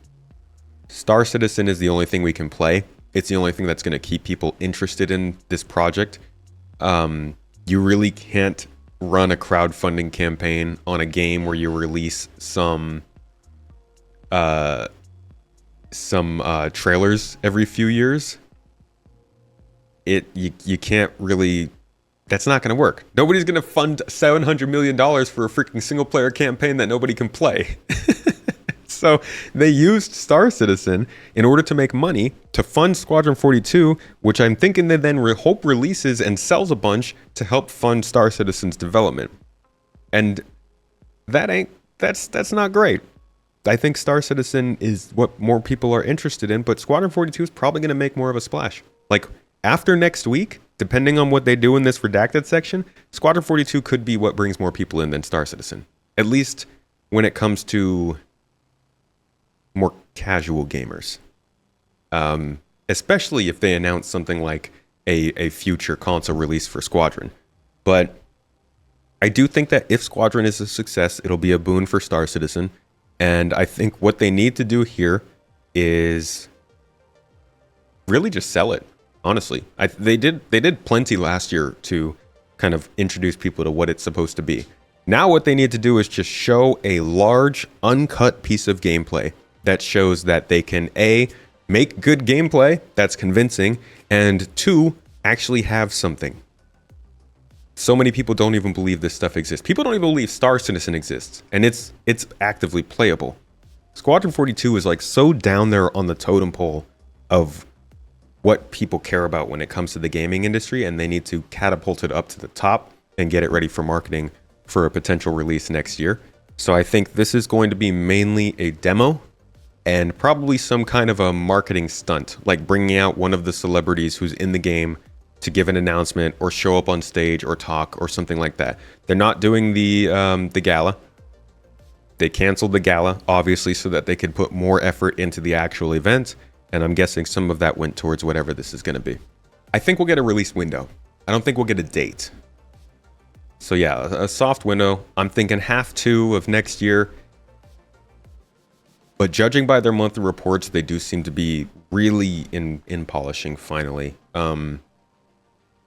Star Citizen is the only thing we can play. It's the only thing that's going to keep people interested in this project. You really can't run a crowdfunding campaign on a game where you release some trailers every few years. You can't really, that's not going to work. Nobody's going to fund $700 million for a freaking single player campaign that nobody can play. So they used Star Citizen in order to make money to fund Squadron 42, which I'm thinking they then hope releases and sells a bunch to help fund Star Citizen's development. And that's not great. I think Star Citizen is what more people are interested in, but Squadron 42 is probably going to make more of a splash. Like, after next week, depending on what they do in this redacted section, Squadron 42 could be what brings more people in than Star Citizen. At least when it comes to more casual gamers. Especially if they announce something like a future console release for Squadron. But I do think that if Squadron is a success, it'll be a boon for Star Citizen. And I think what they need to do here is really just sell it. Honestly, they did plenty last year to kind of introduce people to what it's supposed to be. Now what they need to do is just show a large, uncut piece of gameplay that shows that they can A, make good gameplay that's convincing, and 2, actually have something. So many people don't even believe this stuff exists. People don't even believe Star Citizen exists, and it's actively playable. Squadron 42 is like so down there on the totem pole of what people care about when it comes to the gaming industry, and they need to catapult it up to the top and get it ready for marketing for a potential release next year. So I think this is going to be mainly a demo and probably some kind of a marketing stunt, like bringing out one of the celebrities who's in the game to give an announcement or show up on stage or talk or something like that. They're not doing the gala. They canceled the gala, obviously, so that they could put more effort into the actual event. And I'm guessing some of that went towards whatever this is going to be. I think we'll get a release window. I don't think we'll get a date. So yeah, a soft window. I'm thinking half 2 of next year. But judging by their monthly reports, they do seem to be really in polishing finally.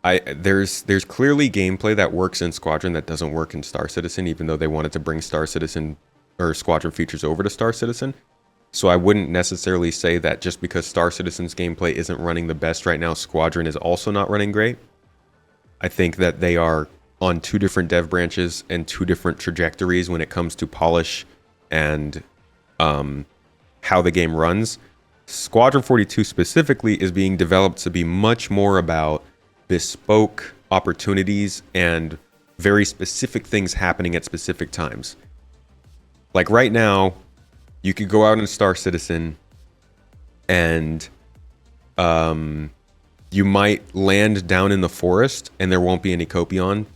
There's clearly gameplay that works in Squadron that doesn't work in Star Citizen, even though they wanted to bring Star Citizen or Squadron features over to Star Citizen. So I wouldn't necessarily say that just because Star Citizen's gameplay isn't running the best right now, Squadron is also not running great. I think that they are on 2 different dev branches and 2 different trajectories when it comes to polish and how the game runs. Squadron 42 specifically is being developed to be much more about bespoke opportunities and very specific things happening at specific times. Like right now, you could go out in Star Citizen and you might land down in the forest and there won't be any Copion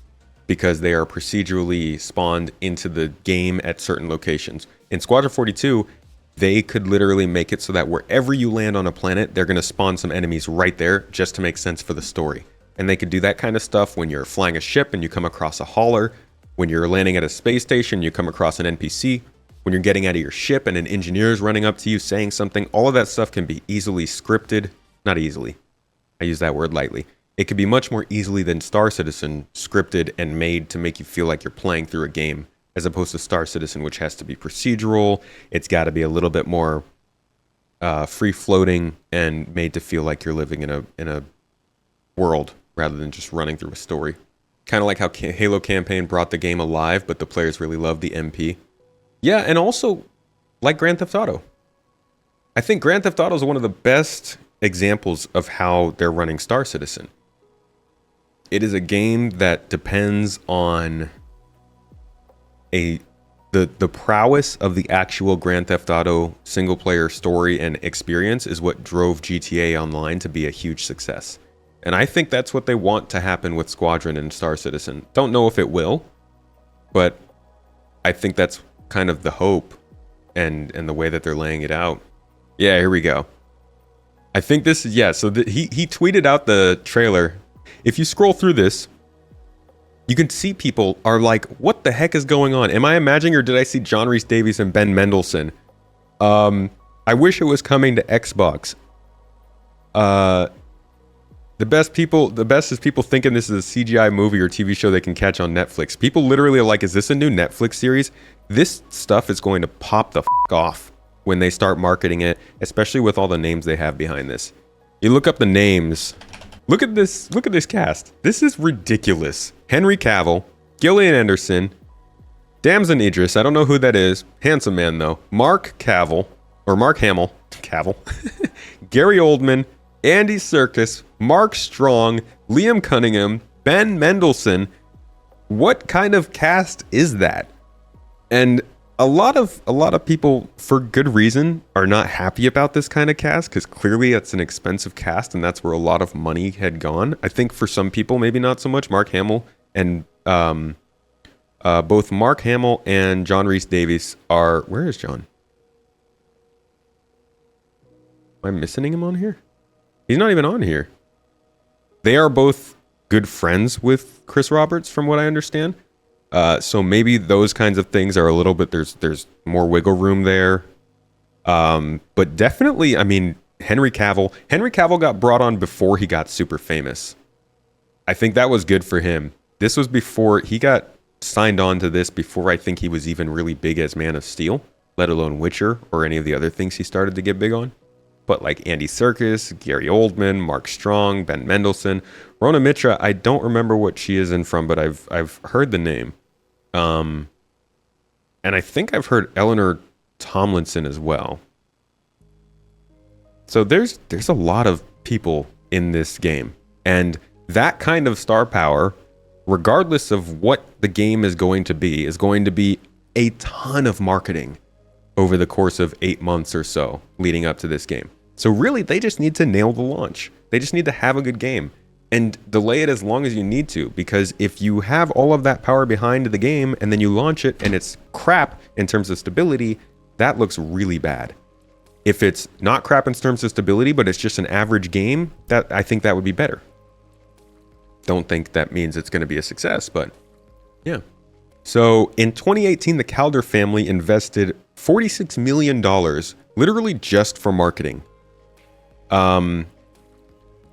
because they are procedurally spawned into the game at certain locations. In Squadron 42, they could literally make it so that wherever you land on a planet, they're going to spawn some enemies right there just to make sense for the story. And they could do that kind of stuff when you're flying a ship and you come across a hauler, when you're landing at a space station, you come across an NPC, when you're getting out of your ship and an engineer is running up to you saying something. All of that stuff can be easily scripted. Not easily. I use that word lightly. It could be much more easily than Star Citizen scripted and made to make you feel like you're playing through a game, as opposed to Star Citizen, which has to be procedural. It's got to be a little bit more free-floating and made to feel like you're living in a world rather than just running through a story. Kind of like how Halo Campaign brought the game alive, but the players really loved the MP. Yeah, and also like Grand Theft Auto. I think Grand Theft Auto is one of the best examples of how they're running Star Citizen. It is a game that depends on the prowess of the actual Grand Theft Auto single player story and experience is what drove GTA Online to be a huge success. And I think that's what they want to happen with Squadron and Star Citizen. Don't know if it will, but I think that's kind of the hope and the way that they're laying it out. Yeah, here we go. I think this is, yeah, so he tweeted out the trailer. If you scroll through this, you can see people are like, what the heck is going on? Am I imagining, or did I see John Rhys Davies and Ben Mendelsohn? I wish it was coming to Xbox. The best is people thinking this is a CGI movie or TV show they can catch on Netflix. People literally are like, is this a new Netflix series? This stuff is going to pop the f off when they start marketing it, especially with all the names they have behind this. You look up the names. Look at this cast. This is ridiculous. Henry Cavill, Gillian Anderson, Damson Idris, I don't know who that is. Handsome man though. Mark Hamill, Gary Oldman, Andy Serkis, Mark Strong, Liam Cunningham, Ben Mendelsohn. What kind of cast is that? And a lot of people, for good reason, are not happy about this kind of cast because clearly it's an expensive cast and that's where a lot of money had gone. I think for some people, maybe not so much. Mark Hamill and both Mark Hamill and John Rhys Davies are. Where is John? Am I missing him on here? He's not even on here. They are both good friends with Chris Roberts, from what I understand. So maybe those kinds of things are a little bit, there's more wiggle room there. But definitely, I mean, Henry Cavill got brought on before he got super famous. I think that was good for him. This was before he got signed on to this, before I think he was even really big as Man of Steel, let alone Witcher or any of the other things he started to get big on. But like Andy Serkis, Gary Oldman, Mark Strong, Ben Mendelsohn, Rona Mitra, I don't remember what she is in from, but I've heard the name. And I think I've heard Eleanor Tomlinson as well. So there's a lot of people in this game, and that kind of star power, regardless of what the game is going to be a ton of marketing over the course of 8 months or so leading up to this game. So really, they just need to nail the launch. They just need to have a good game and delay it as long as you need to, because if you have all of that power behind the game and then you launch it and it's crap in terms of stability, that looks really bad. If it's not crap in terms of stability, but it's just an average game, I think that would be better. Don't think that means it's going to be a success, but yeah. So in 2018, the Calder family invested $46 million literally just for marketing.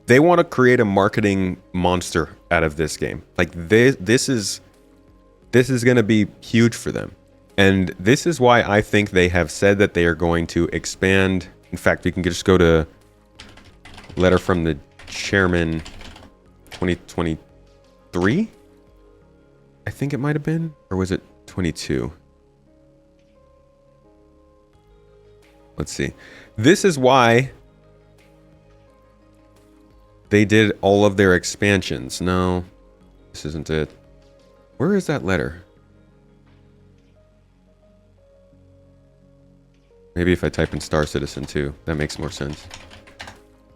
They want to create a marketing monster out of this game. Like this is going to be huge for them. And this is why I think they have said that they are going to expand. In fact, we can just go to letter from the chairman 2023. I think it might have been, or was it 22? Let's see. This is why they did all of their expansions. No, this isn't it. Where is that letter? Maybe if I type in Star Citizen too, that makes more sense.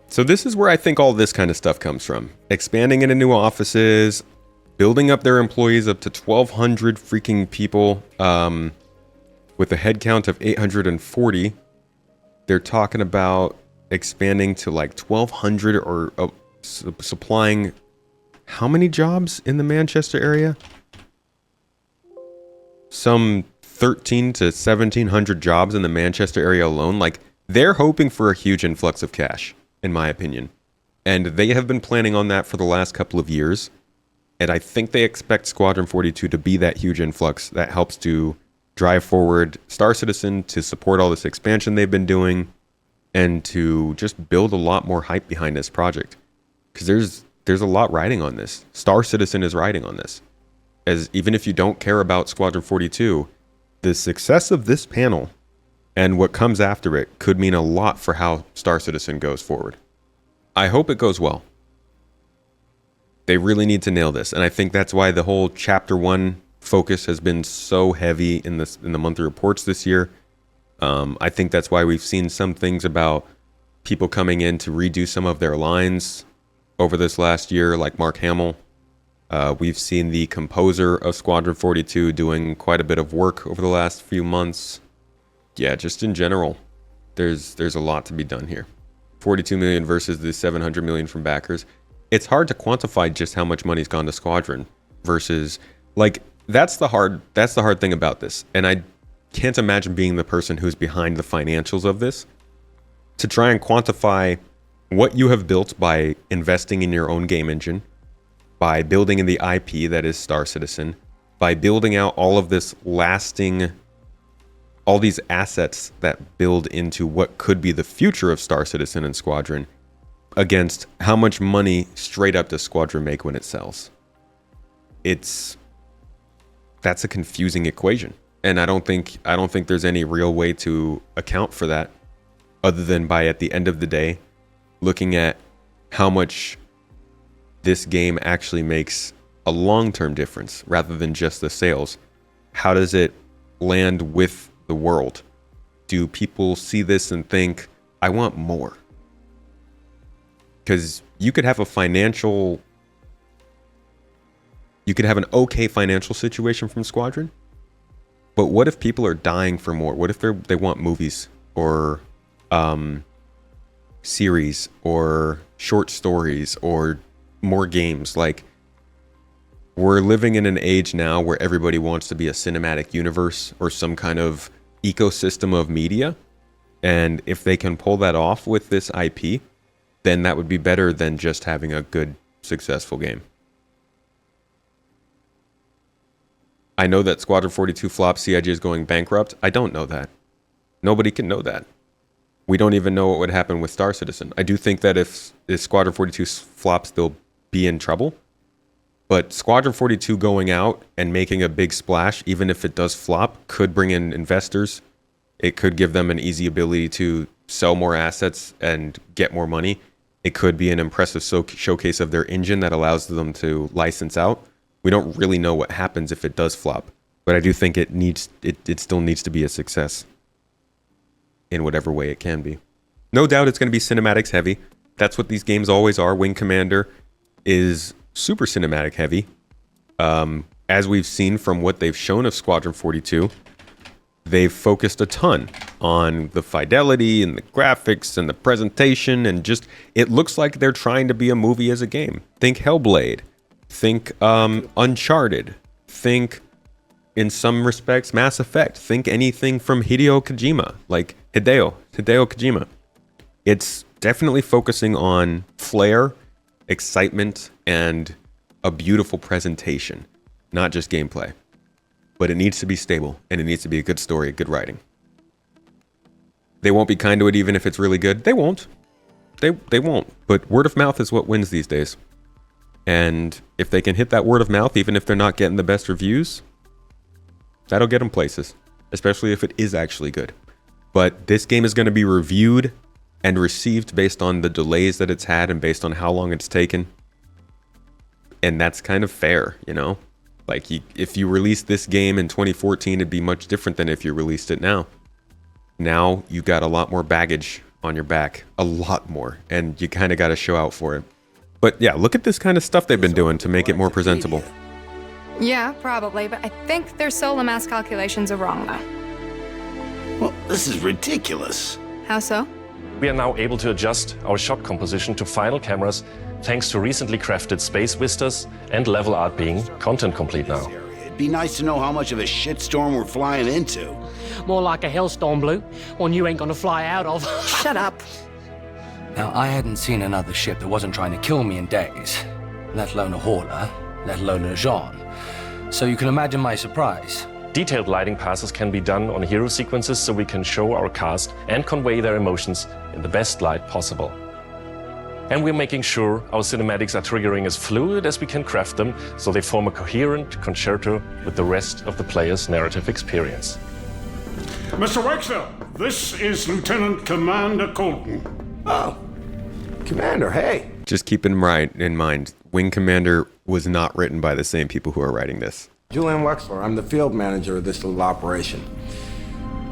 So this is where I think all this kind of stuff comes from. Expanding into new offices, building up their employees up to 1,200 freaking people with a head count of 840. They're talking about expanding to like 1,200 or supplying how many jobs in the Manchester area? Some 1,300 to 1,700 jobs in the Manchester area alone. Like, they're hoping for a huge influx of cash, in my opinion. And they have been planning on that for the last couple of years. And I think they expect Squadron 42 to be that huge influx that helps to drive forward Star Citizen, to support all this expansion they've been doing, and to just build a lot more hype behind this project. Because there's a lot riding on this. Star Citizen is riding on this. As even if you don't care about Squadron 42, the success of this panel and what comes after it could mean a lot for how Star Citizen goes forward. I hope it goes well. They really need to nail this, and I think that's why the whole Chapter 1 focus has been so heavy in the monthly reports this year. I think that's why we've seen some things about people coming in to redo some of their lines over this last year, like Mark Hamill. We've seen the composer of Squadron 42 doing quite a bit of work over the last few months. Yeah, just in general, there's a lot to be done here. 42 million versus the 700 million from backers. It's hard to quantify just how much money's gone to Squadron versus, like, that's the hard thing about this. And I can't imagine being the person who's behind the financials of this to try and quantify what you have built by investing in your own game engine, by building in the IP that is Star Citizen, by building out all of this all these assets that build into what could be the future of Star Citizen and Squadron, against how much money straight up does Squadron make when it sells. That's a confusing equation. And I don't think there's any real way to account for that other than by, at the end of the day, looking at how much this game actually makes a long-term difference rather than just the sales. How does it land with the world? Do people see this and think, I want more? Because you could have an okay financial situation from Squadron, but what if people are dying for more? What if they want movies or series or short stories or more games? Like, we're living in an age now where everybody wants to be a cinematic universe or some kind of ecosystem of media. And if they can pull that off with this IP, then that would be better than just having a good, successful game. I know that Squadron 42 flops, CIG is going bankrupt. I don't know that. Nobody can know that. We don't even know what would happen with Star Citizen. I do think that if Squadron 42 flops, they'll be in trouble. But Squadron 42 going out and making a big splash, even if it does flop, could bring in investors. It could give them an easy ability to sell more assets and get more money. It could be an impressive showcase of their engine that allows them to license out. We don't really know what happens if it does flop, but I do think it still needs to be a success in whatever way it can be. No doubt it's going to be cinematics heavy. That's what these games always are. Wing Commander is super cinematic heavy. As we've seen from what they've shown of Squadron 42, they've focused a ton on the fidelity and the graphics and the presentation, and just, it looks like they're trying to be a movie as a game. Think Hellblade. Think Uncharted. Think, in some respects, Mass Effect. Think anything from Hideo Kojima. Hideo Kojima. It's definitely focusing on flair, excitement, and a beautiful presentation. Not just gameplay. But it needs to be stable, and it needs to be a good story, good writing. They won't be kind to it even if it's really good. They won't. They won't. But word of mouth is what wins these days. And if they can hit that word of mouth, even if they're not getting the best reviews, that'll get them places. Especially if it is actually good. but this game is going to be reviewed and received based on the delays that it's had and based on how long it's taken. And that's kind of fair, you know? Like, if you released this game in 2014, it'd be much different than if you released it now. Now, you got a lot more baggage on your back. A lot more. And you kind of got to show out for it. But yeah, look at this kind of stuff they've been doing to make it more presentable. Yeah, probably, but I think their solar mass calculations are wrong, though. Well, this is ridiculous. How so? We are now able to adjust our shot composition to final cameras thanks to recently crafted space vistas and level art being content complete now. It'd be nice to know how much of a shitstorm we're flying into. More like a hellstorm, Blue. One you ain't gonna fly out of. Shut up. Now, I hadn't seen another ship that wasn't trying to kill me in days, let alone a hauler, let alone a Jean. So you can imagine my surprise. Detailed lighting passes can be done on hero sequences so we can show our cast and convey their emotions in the best light possible. And we're making sure our cinematics are triggering as fluid as we can craft them so they form a coherent concerto with the rest of the player's narrative experience. Mr. Wexler, this is Lieutenant Commander Colton. Oh, Commander, hey. Just keep in mind, Wing Commander was not written by the same people who are writing this. Julian Wexler, I'm the field manager of this little operation.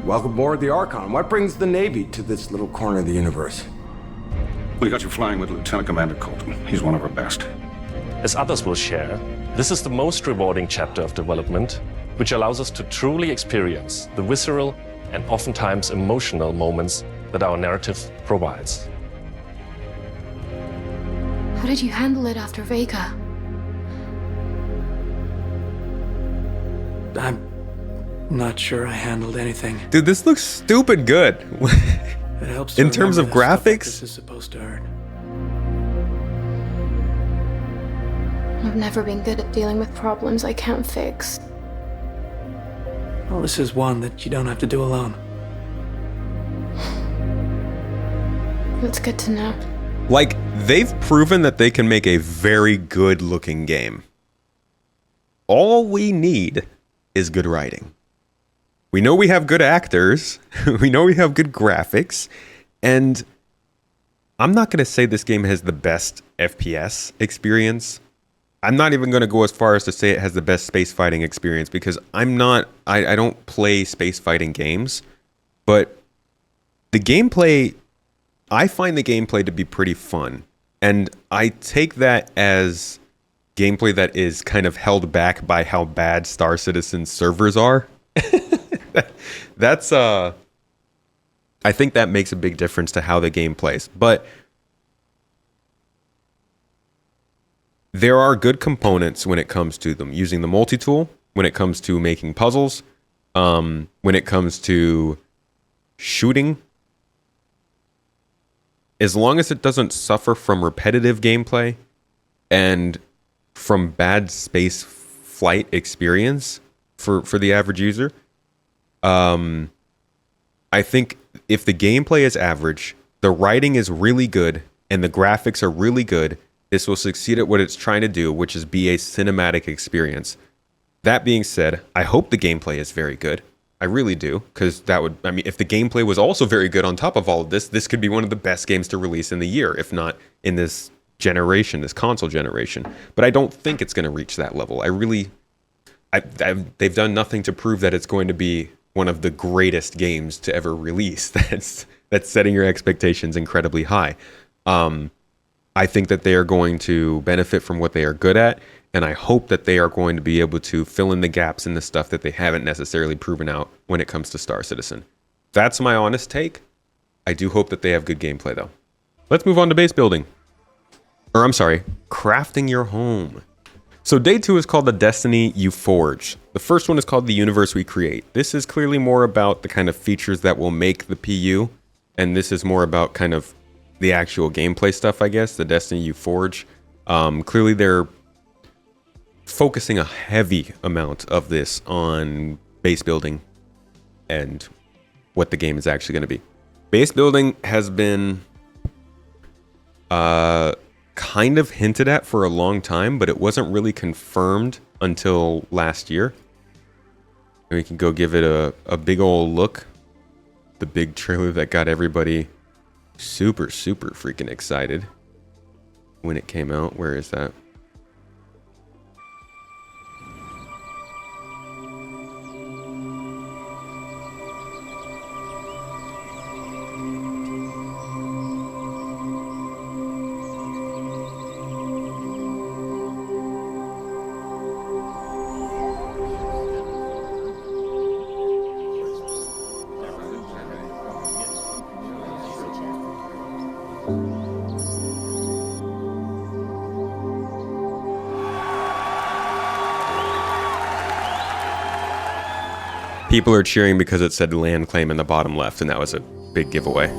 Welcome aboard the Archon. What brings the Navy to this little corner of the universe? We got you flying with Lieutenant Commander Colton. He's one of our best. As others will share, this is the most rewarding chapter of development, which allows us to truly experience the visceral and oftentimes emotional moments that our narrative provides. How did you handle it after Vega? I'm not sure I handled anything. Dude, this looks stupid good. It helps to in terms of remember that stuff like graphics. this is supposed to hurt. I've never been good at dealing with problems I can't fix. Well, this is one that you don't have to do alone. That's good to know. Like, they've proven that they can make a very good looking game. All we need is good writing. We know we have good actors. We know we have good graphics. And I'm not going to say this game has the best FPS experience. I'm not even going to go as far as to say it has the best space fighting experience because I don't play space fighting games. But the gameplay, I find the gameplay to be pretty fun. And I take that as gameplay that is kind of held back by how bad Star Citizen servers are. That's I think that makes a big difference to how the game plays. But there are good components when it comes to them using the multi-tool, when it comes to making puzzles, when it comes to shooting. As long as it doesn't suffer from repetitive gameplay and from bad space flight experience for the average user, I think if the gameplay is average, the writing is really good, and the graphics are really good, this will succeed at what it's trying to do, which is be a cinematic experience. That being said, I hope the gameplay is very good. I really do, because that would, I mean, if the gameplay was also very good on top of all of this, this could be one of the best games to release in the year, if not in this generation, this console generation. But I don't think it's going to reach that level. They've done nothing to prove that it's going to be one of the greatest games to ever release. That's setting your expectations incredibly high. I think that they are going to benefit from what they are good at, and I hope that they are going to be able to fill in the gaps in the stuff that they haven't necessarily proven out when it comes to Star Citizen. That's my honest take. I do hope that they have good gameplay, though. Let's move on to base building. Or I'm sorry, crafting your home. So day 2 is called The Destiny You Forge. The first one is called The Universe We Create. This is clearly more about the kind of features that will make the PU, and this is more about kind of the actual gameplay stuff, I guess, The Destiny You Forge. Clearly they're focusing a heavy amount of this on base building and what the game is actually going to be. Base building has been kind of hinted at for a long time, but it wasn't really confirmed until last year. And we can go give it a big old look. the big trailer that got everybody super freaking excited when it came out. Where is that? People are cheering because it said land claim in the bottom left, and that was a big giveaway.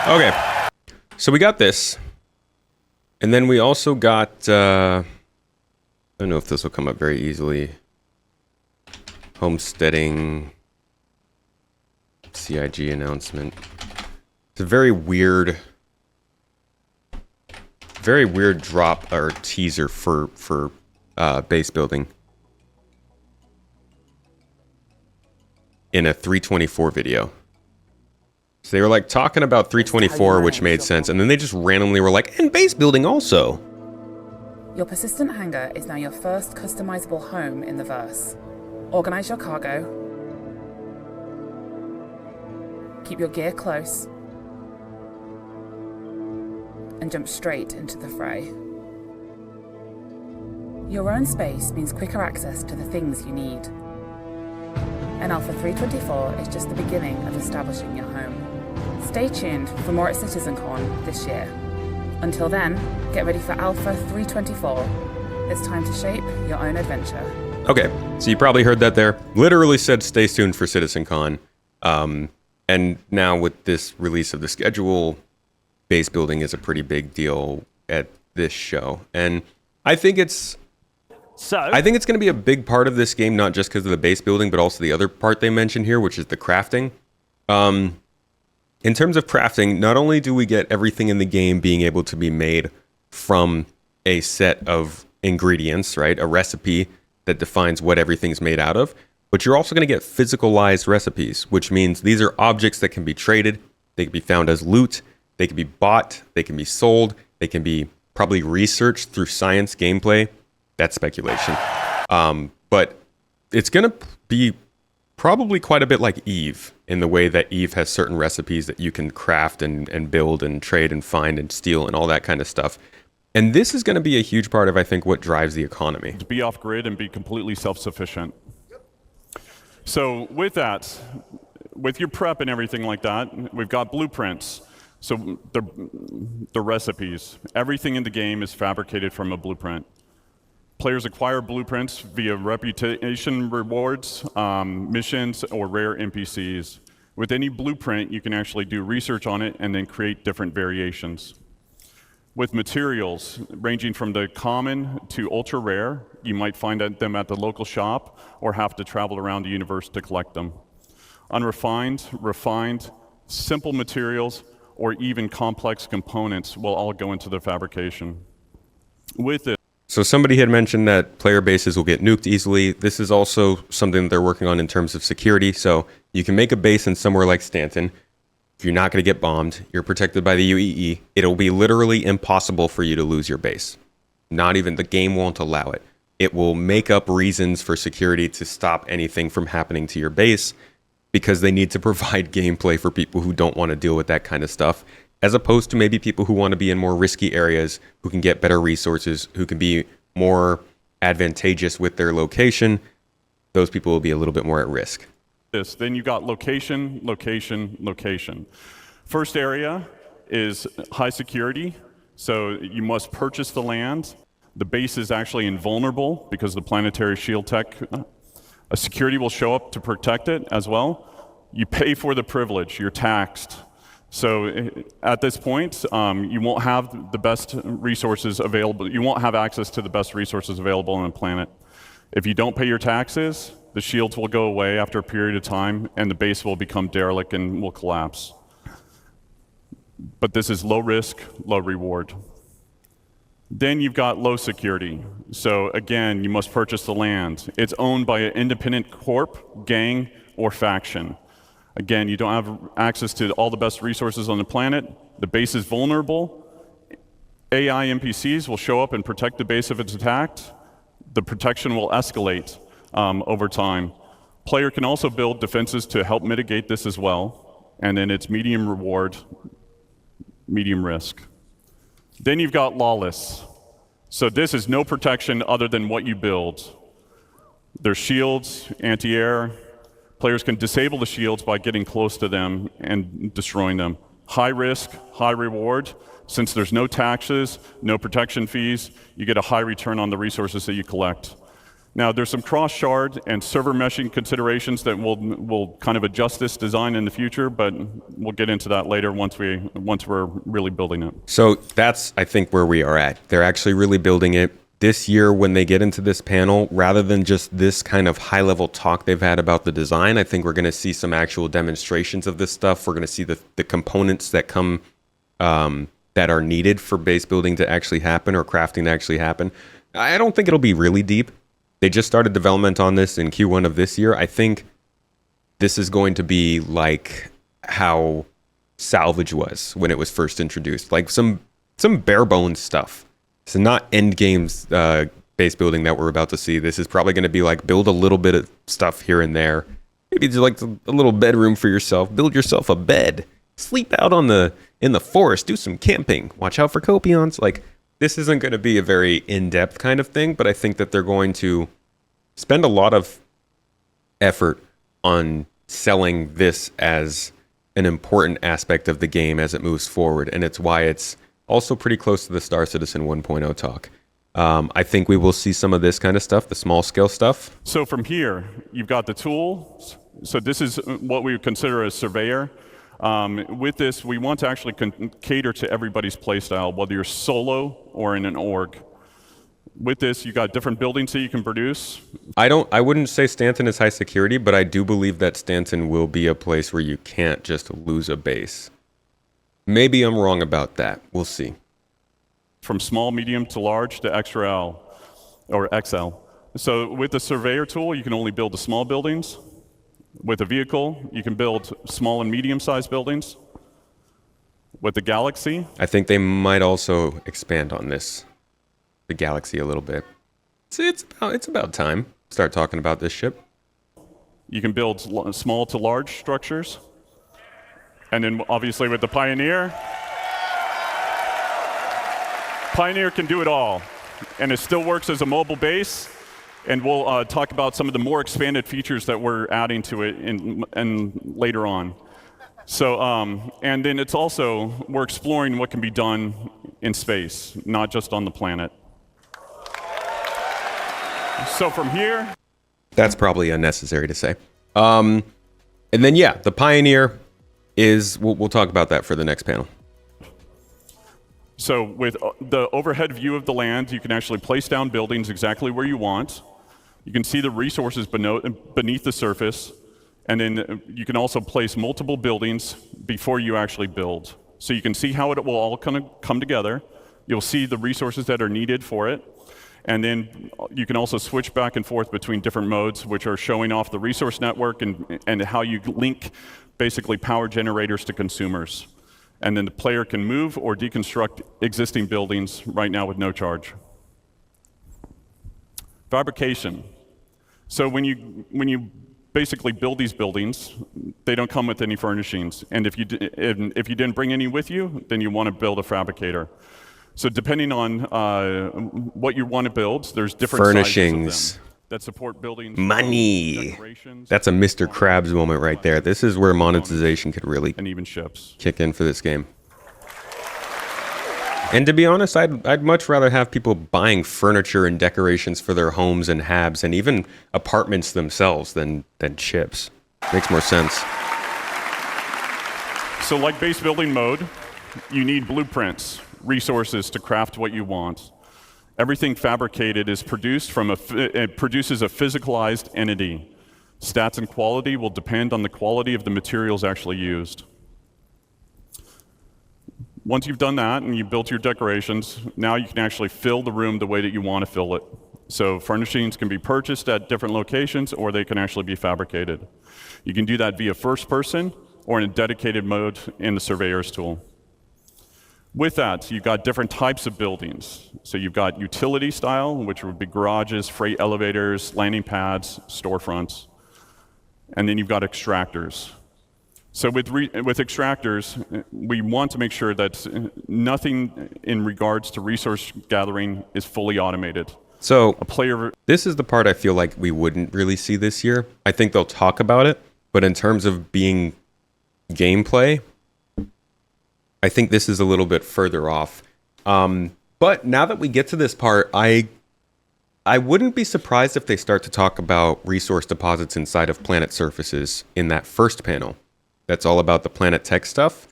Okay, so we got this, and then we also got, I don't know if this will come up very easily, homesteading, CIG announcement. It's a very weird drop or teaser for base building in a 324 video. So they were like talking about 324, which made sense, and then they just randomly were like, and base building also. Your persistent hangar is now your first customizable home in the verse. Organize your cargo. Keep your gear close. And jump straight into the fray. Your own space means quicker access to the things you need. And Alpha 324 is just the beginning of establishing your home. Stay tuned for more at CitizenCon this year. Until then, get ready for Alpha 324. It's time to shape your own adventure. Okay, so you probably heard that there. Literally said stay tuned for CitizenCon. And now with this release of the schedule, base building is a pretty big deal at this show. And I think it's going to be a big part of this game, not just because of the base building, but also the other part they mentioned here, which is the crafting. In terms of crafting, not only do we get everything in the game being able to be made from a set of ingredients, right? A recipe that defines what everything's made out of, but you're also going to get physicalized recipes, which means these are objects that can be traded, they can be found as loot, they can be bought, they can be sold, they can be probably researched through science gameplay. That's speculation. But it's going to be probably quite a bit like Eve, in the way that Eve has certain recipes that you can craft and build and trade and find and steal and all that kind of stuff. And this is going to be a huge part of, I think, what drives the economy. To be off grid and be completely self-sufficient. So with that, with your prep and everything like that, we've got blueprints. So the recipes, everything in the game is fabricated from a blueprint. Players acquire blueprints via reputation rewards, missions, or rare NPCs. With any blueprint, you can actually do research on it and then create different variations. With materials, ranging from the common to ultra rare, you might find them at the local shop or have to travel around the universe to collect them. Unrefined, refined, simple materials, or even complex components will all go into the fabrication. With it, so somebody had mentioned that player bases will get nuked easily. This is also something that they're working on in terms of security. So you can make a base in somewhere like Stanton. If you're not going to get bombed, you're protected by the UEE. It'll be literally impossible for you to lose your base. Not even the game won't allow it. It will make up reasons for security to stop anything from happening to your base, because they need to provide gameplay for people who don't want to deal with that kind of stuff, as opposed to maybe people who want to be in more risky areas, who can get better resources, who can be more advantageous with their location. Those people will be a little bit more at risk. Then you got location, location, location. First area is high security, so you must purchase the land. The base is actually invulnerable because of the planetary shield tech. A security will show up to protect it as well. You pay for the privilege, you're taxed. So at this point, you won't have the best resources available. You won't have access to the best resources available on the planet. If you don't pay your taxes, the shields will go away after a period of time, and the base will become derelict and will collapse. But this is low risk, low reward. Then you've got low security. So again, you must purchase the land. It's owned by an independent corp, gang, or faction. Again, you don't have access to all the best resources on the planet. The base is vulnerable. AI NPCs will show up and protect the base if it's attacked. The protection will escalate over time. Player can also build defenses to help mitigate this as well. And then it's medium reward, medium risk. Then you've got lawless. So this is no protection other than what you build. There's shields, anti-air. Players can disable the shields by getting close to them and destroying them. High risk, high reward. Since there's no taxes, no protection fees, you get a high return on the resources that you collect. Now, there's some cross-shard and server meshing considerations that will kind of adjust this design in the future, but we'll get into that later once we're really building it. So that's, I think, where we are at. They're actually really building it. This year, when they get into this panel, rather than just this kind of high-level talk they've had about the design, I think we're going to see some actual demonstrations of this stuff. We're going to see the components that come that are needed for base building to actually happen or crafting to actually happen. I don't think it'll be really deep. They just started development on this in Q1 of this year. I think this is going to be like how salvage was when it was first introduced, like some bare bones stuff. So not end games base building that we're about to see. This is probably going to be like build a little bit of stuff here and there. Maybe just like a little bedroom for yourself. Build yourself a bed. Sleep out in the forest. Do some camping. Watch out for copions. Like, this isn't going to be a very in-depth kind of thing, but I think that they're going to spend a lot of effort on selling this as an important aspect of the game as it moves forward, and it's why it's also pretty close to the Star Citizen 1.0 talk. I think we will see some of this kind of stuff, the small-scale stuff. So from here, you've got the tools. So this is what we would consider a surveyor. With this, we want to actually cater to everybody's playstyle, whether you're solo or in an org. With this, you got different buildings that you can produce. I wouldn't say Stanton is high security, but I do believe that Stanton will be a place where you can't just lose a base. Maybe I'm wrong about that. We'll see. From small, medium to large to XL or XL. So with the surveyor tool, you can only build the small buildings. With a vehicle, you can build small and medium-sized buildings. With the Galaxy, I think they might also expand on this, the Galaxy, a little bit. It's about time to start talking about this ship. You can build small to large structures. And then obviously with the Pioneer, Pioneer can do it all. And it still works as a mobile base. And we'll talk about some of the more expanded features that we're adding to it in later on. So, and then it's also, we're exploring what can be done in space, not just on the planet. So from here... That's probably unnecessary to say. And then, yeah, the Pioneer is, we'll talk about that for the next panel. So with the overhead view of the land, you can actually place down buildings exactly where you want. You can see the resources beneath the surface. And then you can also place multiple buildings before you actually build. So you can see how it will all come together. You'll see the resources that are needed for it. And then you can also switch back and forth between different modes, which are showing off the resource network and how you link basically power generators to consumers. And then the player can move or deconstruct existing buildings right now with no charge. Fabrication. So when you basically build these buildings, they don't come with any furnishings. And if you didn't bring any with you, then you want to build a fabricator. So depending on what you want to build, there's different furnishings sizes of them that support buildings. Money. That's a Mr. Krabs moment right there. This is where monetization could really and even ships kick in for this game. And to be honest, I'd much rather have people buying furniture and decorations for their homes and habs and even apartments themselves than chips. Makes more sense. So like base building mode, you need blueprints, resources to craft what you want. Everything fabricated is produced from it produces a physicalized entity. Stats and quality will depend on the quality of the materials actually used. Once you've done that and you've built your decorations, now you can actually fill the room the way that you want to fill it. So furnishings can be purchased at different locations or they can actually be fabricated. You can do that via first person or in a dedicated mode in the surveyor's tool. With that, you've got different types of buildings. So you've got utility style, which would be garages, freight elevators, landing pads, storefronts. And then you've got extractors. So with extractors, we want to make sure that nothing in regards to resource gathering is fully automated. So this is the part I feel like we wouldn't really see this year. I think they'll talk about it, but in terms of being gameplay, I think this is a little bit further off. But now that we get to this part, I wouldn't be surprised if they start to talk about resource deposits inside of planet surfaces in that first panel. That's all about the planet tech stuff,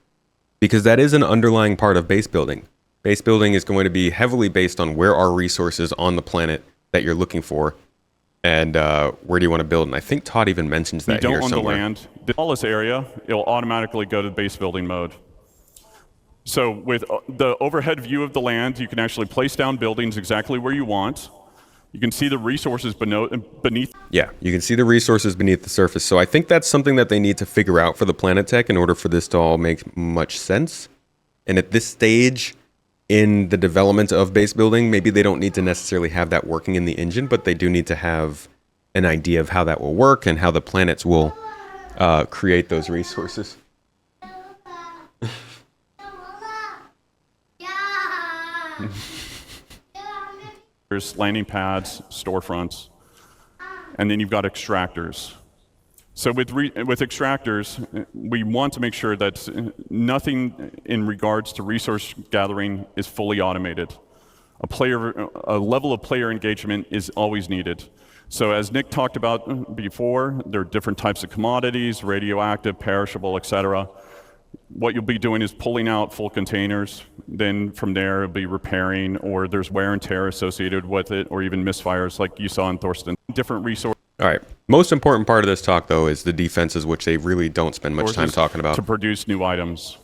because that is an underlying part of base building. Base building is going to be heavily based on where are resources on the planet that you're looking for, and where do you want to build. And I think Todd even mentions that here somewhere. You don't own the land. The smallest area, it'll automatically go to base building mode. So with the overhead view of the land, you can actually place down buildings exactly where you want. You can see the resources beneath. Yeah, you can see the resources beneath the surface. So I think that's something that they need to figure out for the planet tech in order for this to all make much sense. And at this stage in the development of base building, maybe they don't need to necessarily have that working in the engine, but they do need to have an idea of how that will work and how the planets will create those resources. There's landing pads, storefronts, and then you've got extractors. So with extractors, we want to make sure that nothing in regards to resource gathering is fully automated. A level of player engagement is always needed. So as Nick talked about before, there are different types of commodities, radioactive, perishable, etc. What you'll be doing is pulling out full containers. Then from there, it'll be repairing, or there's wear and tear associated with it, or even misfires like you saw in Thorsten. Different resources. All right. Most important part of this talk, though, is the defenses, which they really don't spend much time talking about. To produce new items.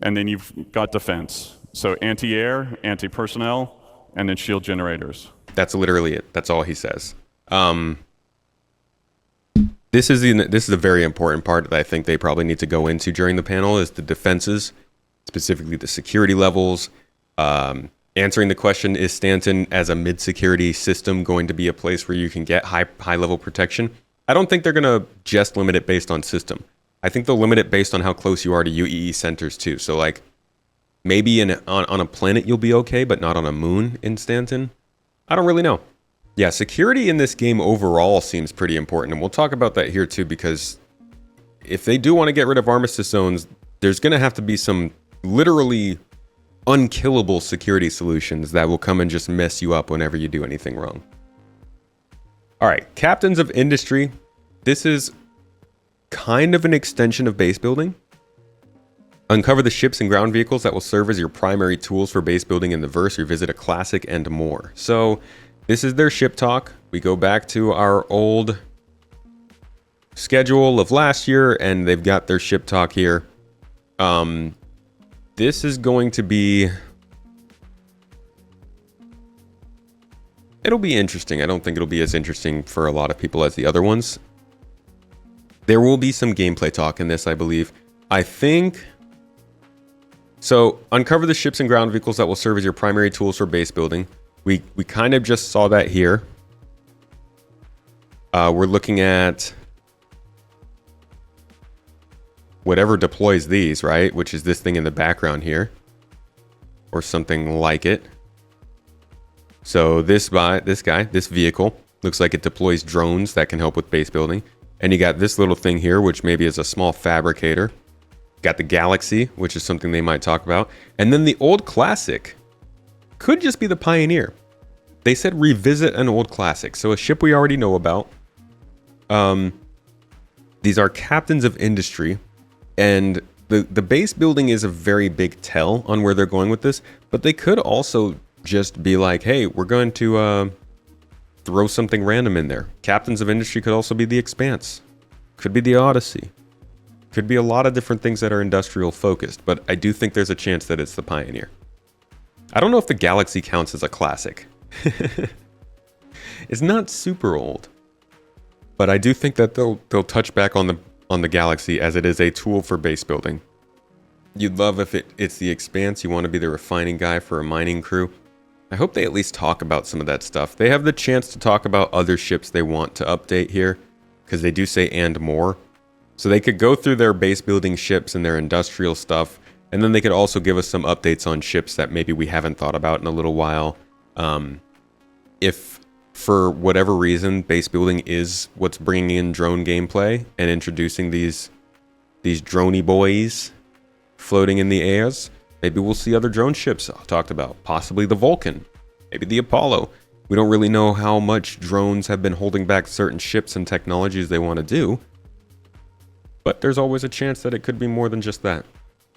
And then you've got defense. So anti-air, anti-personnel, and then shield generators. That's literally it. That's all he says. This is a very important part that I think they probably need to go into during the panel, is the defenses, specifically the security levels. Answering the question, is Stanton as a mid-security system going to be a place where you can get high-level protection? I don't think they're going to just limit it based on system. I think they'll limit it based on how close you are to UEE centers too. So like maybe on a planet you'll be okay, but not on a moon in Stanton. I don't really know. Yeah, security in this game overall seems pretty important. And we'll talk about that here too, because if they do want to get rid of armistice zones, there's going to have to be some literally unkillable security solutions that will come and just mess you up whenever you do anything wrong. All right, Captains of Industry. This is kind of an extension of base building. Uncover the ships and ground vehicles that will serve as your primary tools for base building in the verse, revisit a classic, and more. So this is their ship talk. We go back to our old schedule of last year, and they've got their ship talk here. This is going to be... It'll be interesting. I don't think it'll be as interesting for a lot of people as the other ones. There will be some gameplay talk in this, I believe. I think... So, uncover the ships and ground vehicles that will serve as your primary tools for base building. We kind of just saw that here. We're looking at whatever deploys these, right? Which is this thing in the background here. Or something like it. So this vehicle, looks like it deploys drones that can help with base building. And you got this little thing here, which maybe is a small fabricator. Got the Galaxy, which is something they might talk about. And then the old classic could just be the Pioneer. They said revisit an old classic. So a ship we already know about. These are Captains of Industry. And the base building is a very big tell on where they're going with this. But they could also just be like, hey, we're going to throw something random in there. Captains of Industry could also be the Expanse. Could be the Odyssey. Could be a lot of different things that are industrial focused, but I do think there's a chance that it's the Pioneer. I don't know if the Galaxy counts as a classic. It's not super old, but I do think that they'll touch back on the Galaxy as it is a tool for base building. You'd love if it's the Expanse. You want to be the refining guy for a mining crew. I hope they at least talk about some of that stuff. They have the chance to talk about other ships they want to update here, because they do say and more. So they could go through their base building ships and their industrial stuff, and then they could also give us some updates on ships that maybe we haven't thought about in a little while. If for whatever reason base building is what's bringing in drone gameplay and introducing these droney boys floating in the airs, maybe we'll see other drone ships talked about. Possibly the Vulcan, maybe the Apollo. We don't really know how much drones have been holding back certain ships and technologies they want to do. But there's always a chance that it could be more than just that.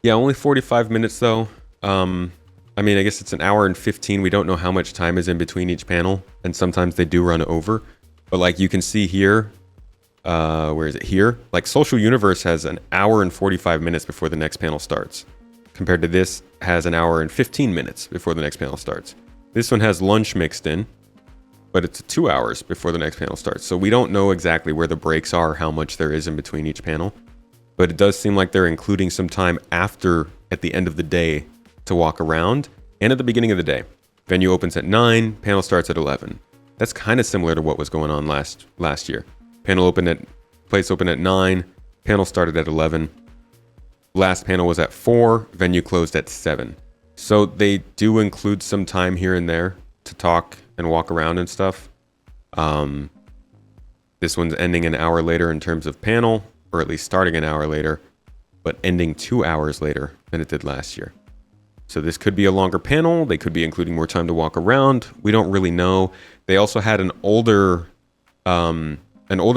Yeah, only 45 minutes though. I mean, I guess it's an hour and 15. We don't know how much time is in between each panel. And sometimes they do run over. But like you can see here, where is it here? Like Social Universe has an hour and 45 minutes before the next panel starts. Compared to this has an hour and 15 minutes before the next panel starts. This one has lunch mixed in, but it's 2 hours before the next panel starts. So we don't know exactly where the breaks are, how much there is in between each panel. But it does seem like they're including some time after, at the end of the day, to walk around, and at the beginning of the day. Venue opens at 9, panel starts at 11. That's kind of similar to what was going on last year. Place opened at 9, panel started at 11. Last panel was at 4, venue closed at 7. So they do include some time here and there to talk and walk around and stuff. This one's ending an hour later in terms of panel, or at least starting an hour later, but ending 2 hours later than it did last year. So this could be a longer panel. They could be including more time to walk around. We don't really know. They also had an older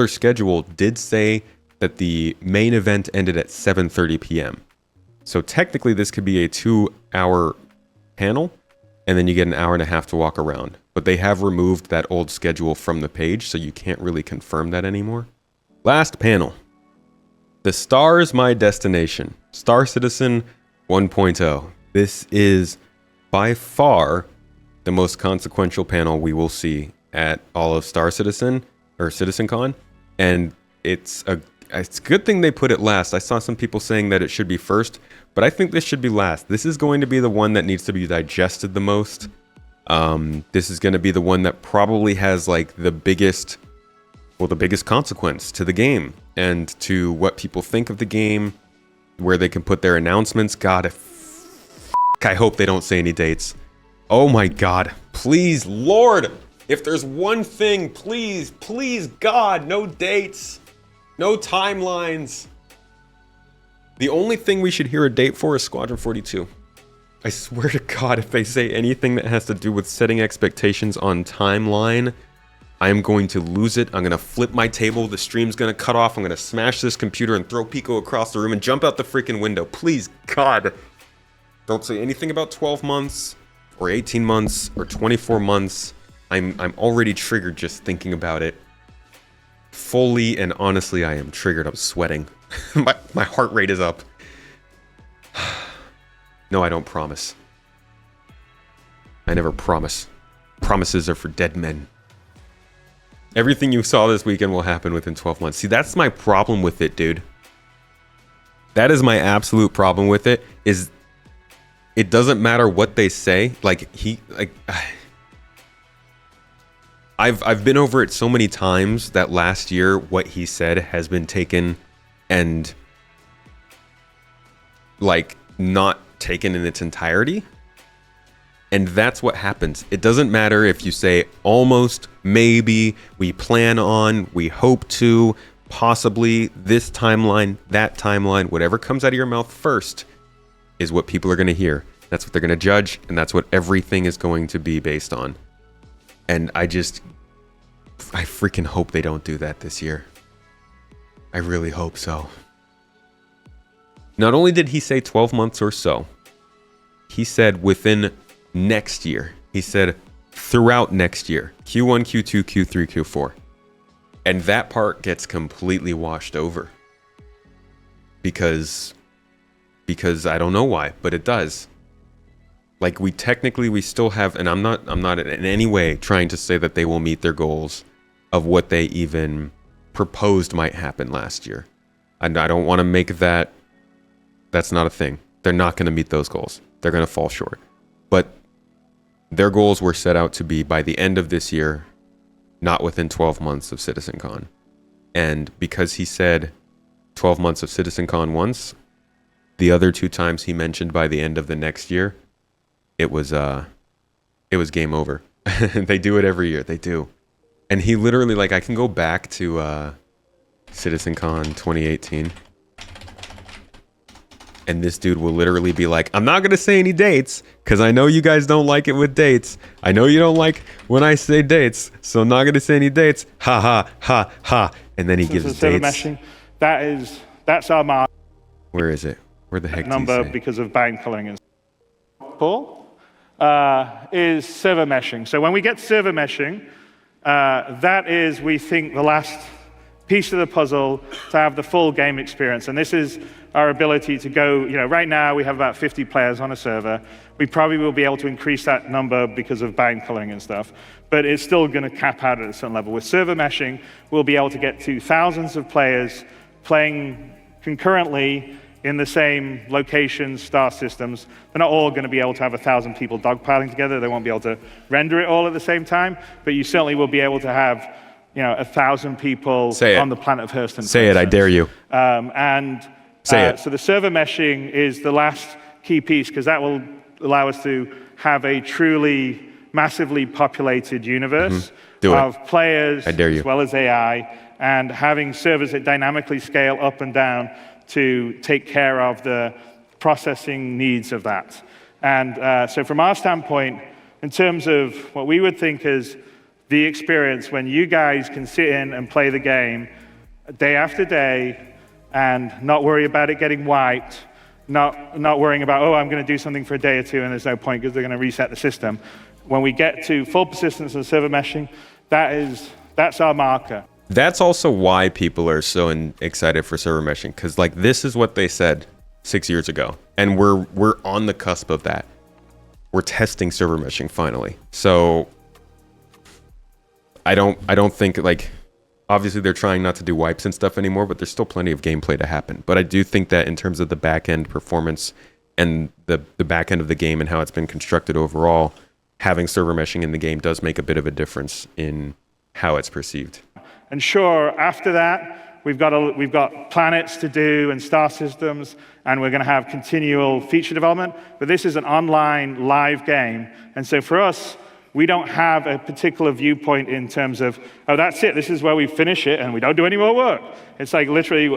schedule did say that the main event ended at 7:30 p.m. So technically this could be a 2-hour panel, and then you get an hour and a half to walk around. But they have removed that old schedule from the page, so you can't really confirm that anymore. Last panel. The Star's My Destination. Star Citizen 1.0. This is by far the most consequential panel we will see at all of Star Citizen, or CitizenCon. And it's a good thing they put it last. I saw some people saying that it should be first, but I think this should be last. This is going to be the one that needs to be digested the most. This is going to be the one that probably has like the biggest well, the biggest consequence to the game and to what people think of the game, where they can put their announcements. God, I hope they don't say any dates. Oh my God, please, Lord, if there's one thing, please, please, God, no dates, no timelines. The only thing we should hear a date for is Squadron 42. I swear to God, if they say anything that has to do with setting expectations on timeline, I am going to lose it. I'm going to flip my table. The stream's going to cut off. I'm going to smash this computer and throw Pico across the room and jump out the freaking window. Please, God, don't say anything about 12 months or 18 months or 24 months. I'm already triggered just thinking about it. Fully and honestly, I am triggered. I'm sweating. my heart rate is up. No, I don't promise. I never promise. Promises are for dead men. Everything you saw this weekend will happen within 12 months. See, that's my problem with it, dude. That is my absolute problem with it, is it doesn't matter what they say. I've been over it so many times that last year what he said has been taken and not taken in its entirety. And that's what happens. It doesn't matter if you say almost, maybe, we plan on, we hope to, possibly, this timeline, that timeline, whatever comes out of your mouth first is what people are going to hear. That's what they're going to judge, and that's what everything is going to be based on. And I freaking hope they don't do that this year. I really hope so. Not only did he say 12 months or so, he said within next year. He said throughout next year. Q1, Q2, Q3, Q4. And that part gets completely washed over. Because I don't know why, but it does. Like, we still have, and I'm not in any way trying to say that they will meet their goals of what they even proposed might happen last year. And I don't want to make that's not a thing. They're not going to meet those goals. They're going to fall short. But their goals were set out to be by the end of this year, not within 12 months of CitizenCon. And because he said 12 months of CitizenCon once, the other 2 times he mentioned by the end of the next year, it was game over. They do it every year. They do. And he literally, I can go back to CitizenCon 2018. And this dude will literally be like, I'm not going to say any dates because I know you guys don't like it with dates. I know you don't like when I say dates, so I'm not going to say any dates. Ha, ha, ha, ha. And then he gives dates. Meshing, that's our mark. Where is it? Where the heck number because of bound coloring and Paul is server meshing. So when we get server meshing, that is, we think, the last piece of the puzzle to have the full game experience. And this is our ability to go, right now we have about 50 players on a server. We probably will be able to increase that number because of bound coloring and stuff, but it's still going to cap out at a certain level. With server meshing, we'll be able to get to thousands of players playing concurrently in the same locations, star systems. They're not all going to be able to have 1,000 people dogpiling together. They won't be able to render it all at the same time, but you certainly will be able to have 1,000 people on the planet of Hurston. Say it, I dare you. So the server meshing is the last key piece because that will allow us to have a truly massively populated universe of players as well as AI, and having servers that dynamically scale up and down to take care of the processing needs of that. And so from our standpoint, in terms of what we would think is the experience when you guys can sit in and play the game day after day and not worry about it getting wiped, not worrying about, I'm going to do something for a day or two and there's no point because they're going to reset the system. When we get to full persistence and server meshing, that's our marker. That's also why people are so excited for server meshing, because this is what they said 6 years ago, and we're on the cusp of that. We're testing server meshing finally. So I don't think obviously they're trying not to do wipes and stuff anymore, but there's still plenty of gameplay to happen. But I do think that in terms of the back end performance and the back end of the game and how it's been constructed overall, having server meshing in the game does make a bit of a difference in how it's perceived. And sure, after that, we've got planets to do and star systems, and we're going to have continual feature development. But this is an online live game, and so for us, we don't have a particular viewpoint in terms of, oh, that's it, this is where we finish it, and we don't do any more work. It's like literally,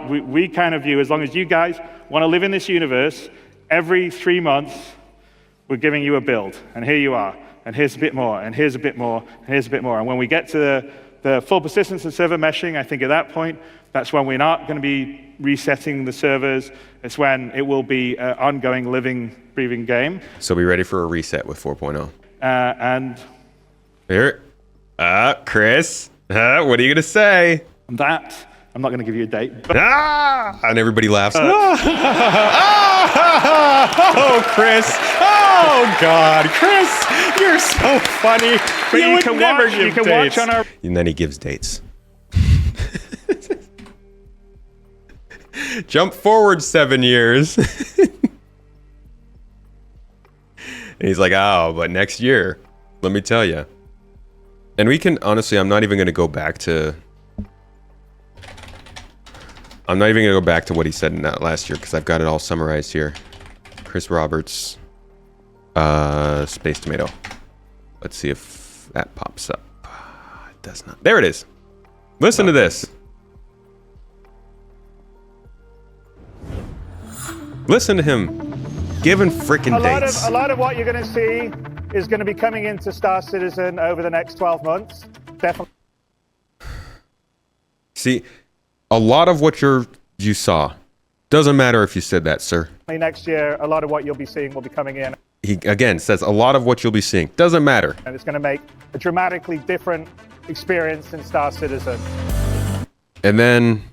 we kind of view, as long as you guys want to live in this universe, every 3 months, we're giving you a build, and here you are, and here's a bit more, and here's a bit more, and here's a bit more. And when we get to the full persistence and server meshing, I think at that point, that's when we're not going to be resetting the servers. It's when it will be an ongoing, living, breathing game. So be ready for a reset with 4.0. And here, Chris, what are you gonna say? That I'm not gonna give you a date. But and everybody laughs. Oh, Chris! Oh God, Chris, you're so funny. But you you would can never watch. give You can dates. watch on our. And then he gives dates. Jump forward 7 years. And he's like, oh, but next year, let me tell you. And we can, honestly, I'm not even going to go back to what he said in that last year, because I've got it all summarized here. Chris Roberts, Space Tomato. Let's see if that pops up. It does not. There it is. Listen to this. Listen to him. Giving freaking dates. A lot of what you're going to see is going to be coming into Star Citizen over the next 12 months. Definitely. See, a lot of what you saw doesn't matter if you said that, sir. Next year, a lot of what you'll be seeing will be coming in. He again says a lot of what you'll be seeing doesn't matter. And it's going to make a dramatically different experience in Star Citizen. And then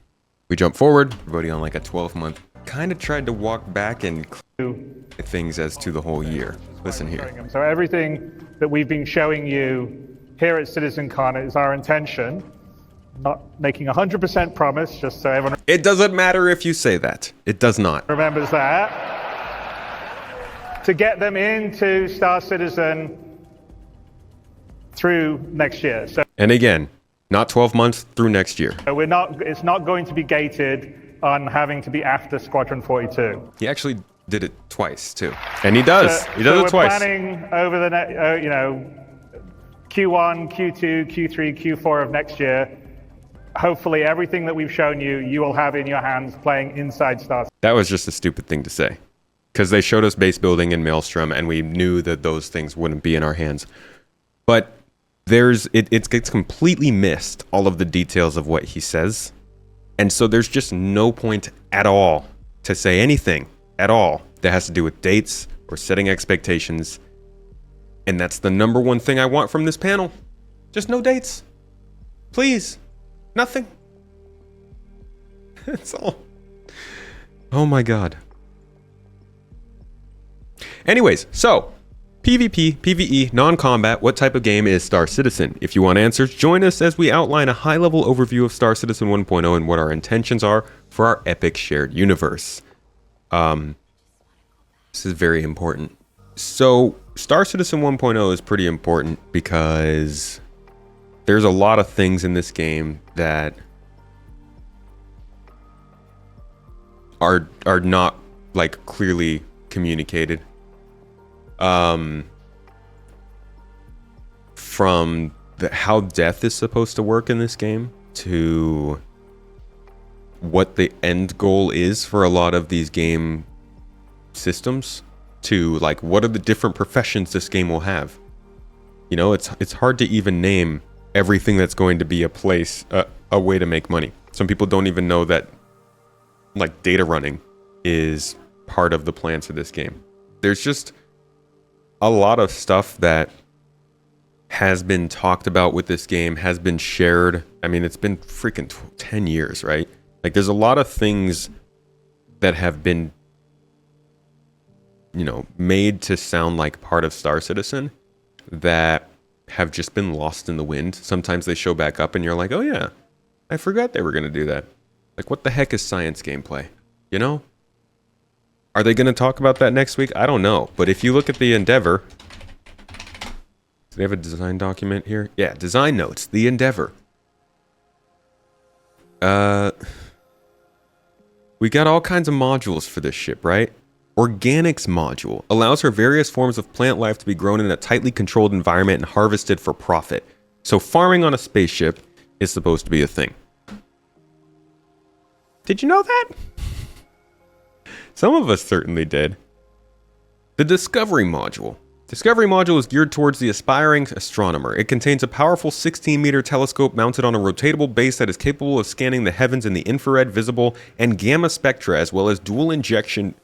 we jump forward. Everybody on like a 12-month. Kind of tried to walk back and things as to the whole year. Listen here. So everything that we've been showing you here at CitizenCon is our intention. Not making 100% promise, just so everyone. It doesn't matter if you say that. It does not. Remembers that. To get them into Star Citizen through next year. So. And again, not 12 months through next year. We're not. It's not going to be gated on having to be after Squadron 42. He actually did it twice too, and he does. He does it twice. We're planning over the Q1, Q2, Q3, Q4 of next year. Hopefully, everything that we've shown you, you will have in your hands playing inside Star. That was just a stupid thing to say, because they showed us base building in Maelstrom, and we knew that those things wouldn't be in our hands. But it gets completely missed all of the details of what he says. And so there's just no point at all to say anything at all that has to do with dates or setting expectations. And that's the number one thing I want from this panel. Just no dates. Please. Nothing. That's all. Oh my God. Anyways, so PvP, PvE, non-combat, what type of game is Star Citizen? If you want answers, join us as we outline a high-level overview of Star Citizen 1.0 and what our intentions are for our epic shared universe. This is very important. So, Star Citizen 1.0 is pretty important because there's a lot of things in this game that are not, like, clearly communicated. From how death is supposed to work in this game to what the end goal is for a lot of these game systems to like what are the different professions this game will have. You know, it's hard to even name everything that's going to be a way to make money. Some people don't even know that like data running is part of the plans for this game. There's just a lot of stuff that has been talked about with this game, has been shared. I mean, it's been freaking 10 years, right? Like, there's a lot of things that have been, you know, made to sound like part of Star Citizen that have just been lost in the wind. Sometimes they show back up and you're like, oh yeah, I forgot they were going to do that. Like, what the heck is science gameplay? You know? Are they going to talk about that next week? I don't know. But if you look at the Endeavor... Do they have a design document here? Yeah, design notes. The Endeavor. We got all kinds of modules for this ship, right? Organics module allows for various forms of plant life to be grown in a tightly controlled environment and harvested for profit. So farming on a spaceship is supposed to be a thing. Did you know that? Some of us certainly did. The Discovery module. Discovery module is geared towards the aspiring astronomer. It contains a powerful 16-meter telescope mounted on a rotatable base that is capable of scanning the heavens in the infrared, visible, and gamma spectra, as well as dual ejection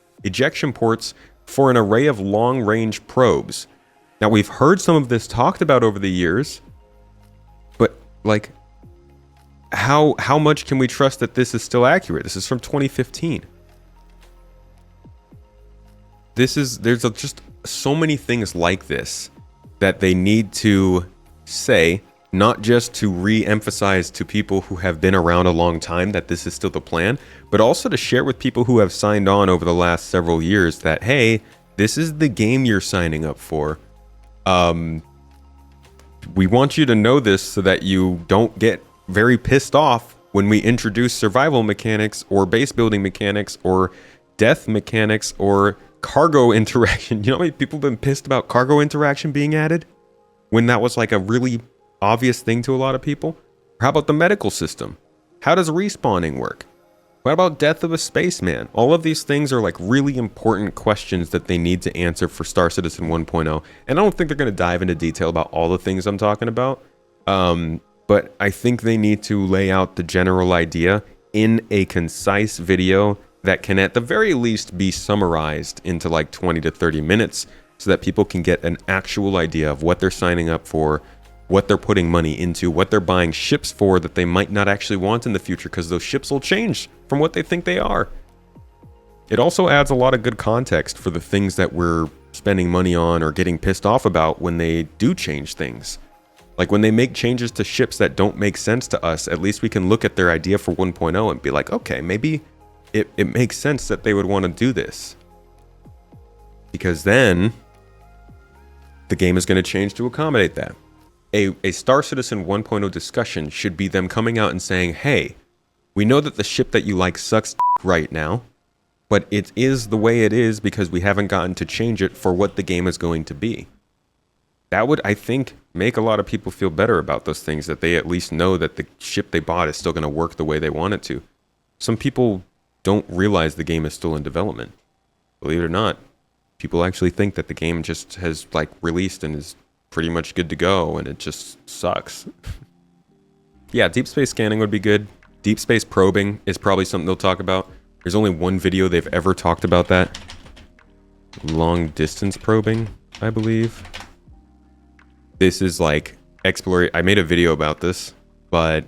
ports for an array of long-range probes. Now, we've heard some of this talked about over the years, but, like, how much can we trust that this is still accurate? This is from 2015. There's just so many things like this that they need to say, not just to re-emphasize to people who have been around a long time that this is still the plan, but also to share with people who have signed on over the last several years that, hey, this is the game you're signing up for. We want you to know this so that you don't get very pissed off when we introduce survival mechanics or base building mechanics or death mechanics or cargo interaction. You know how many people have been pissed about cargo interaction being added when that was like a really obvious thing to a lot of people? Or how about the medical system? How does respawning work? What about death of a spaceman? All of these things are like really important questions that they need to answer for Star Citizen 1.0. And I don't think they're going to dive into detail about all the things I'm talking about. But I think they need to lay out the general idea in a concise video that can at the very least be summarized into like 20 to 30 minutes so that people can get an actual idea of what they're signing up for, what they're putting money into, what they're buying ships for that they might not actually want in the future because those ships will change from what they think they are. It also adds a lot of good context for the things that we're spending money on or getting pissed off about when they do change things. Like when they make changes to ships that don't make sense to us, at least we can look at their idea for 1.0 and be like, okay, maybe it makes sense that they would want to do this. Because then the game is going to change to accommodate that. A Star Citizen 1.0 discussion should be them coming out and saying, hey, we know that the ship that you like sucks right now, but it is the way it is because we haven't gotten to change it for what the game is going to be. That would, I think, make a lot of people feel better about those things, that they at least know that the ship they bought is still going to work the way they want it to. Some people don't realize the game is still in development. Believe it or not, people actually think that the game just has like released and is pretty much good to go, and it just sucks. Yeah, deep space scanning would be good. Deep space probing is probably something they'll talk about. There's only one video they've ever talked about that. Long distance probing, I believe. This is like exploration. I made a video about this, but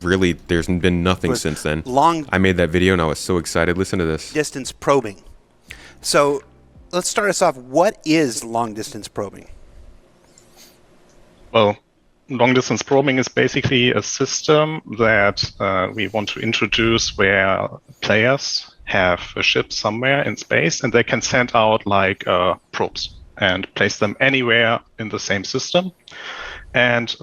really there's been nothing since then. I made that video and I was so excited. Listen to this. Distance probing. So let's start us off. What is long distance probing? Well, long distance probing is basically a system that we want to introduce where players have a ship somewhere in space and they can send out like probes and place them anywhere in the same system. And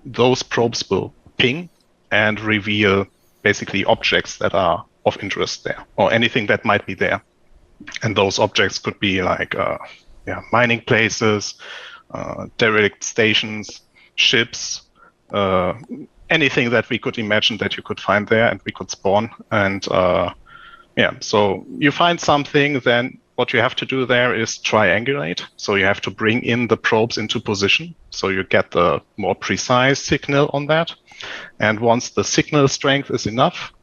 those probes will ping and reveal basically objects that are of interest there or anything that might be there. And those objects could be like mining places, derelict stations, ships, anything that we could imagine that you could find there and we could spawn. And so you find something, then what you have to do there is triangulate. So you have to bring in the probes into position so you get the more precise signal on that. And once the signal strength is enough,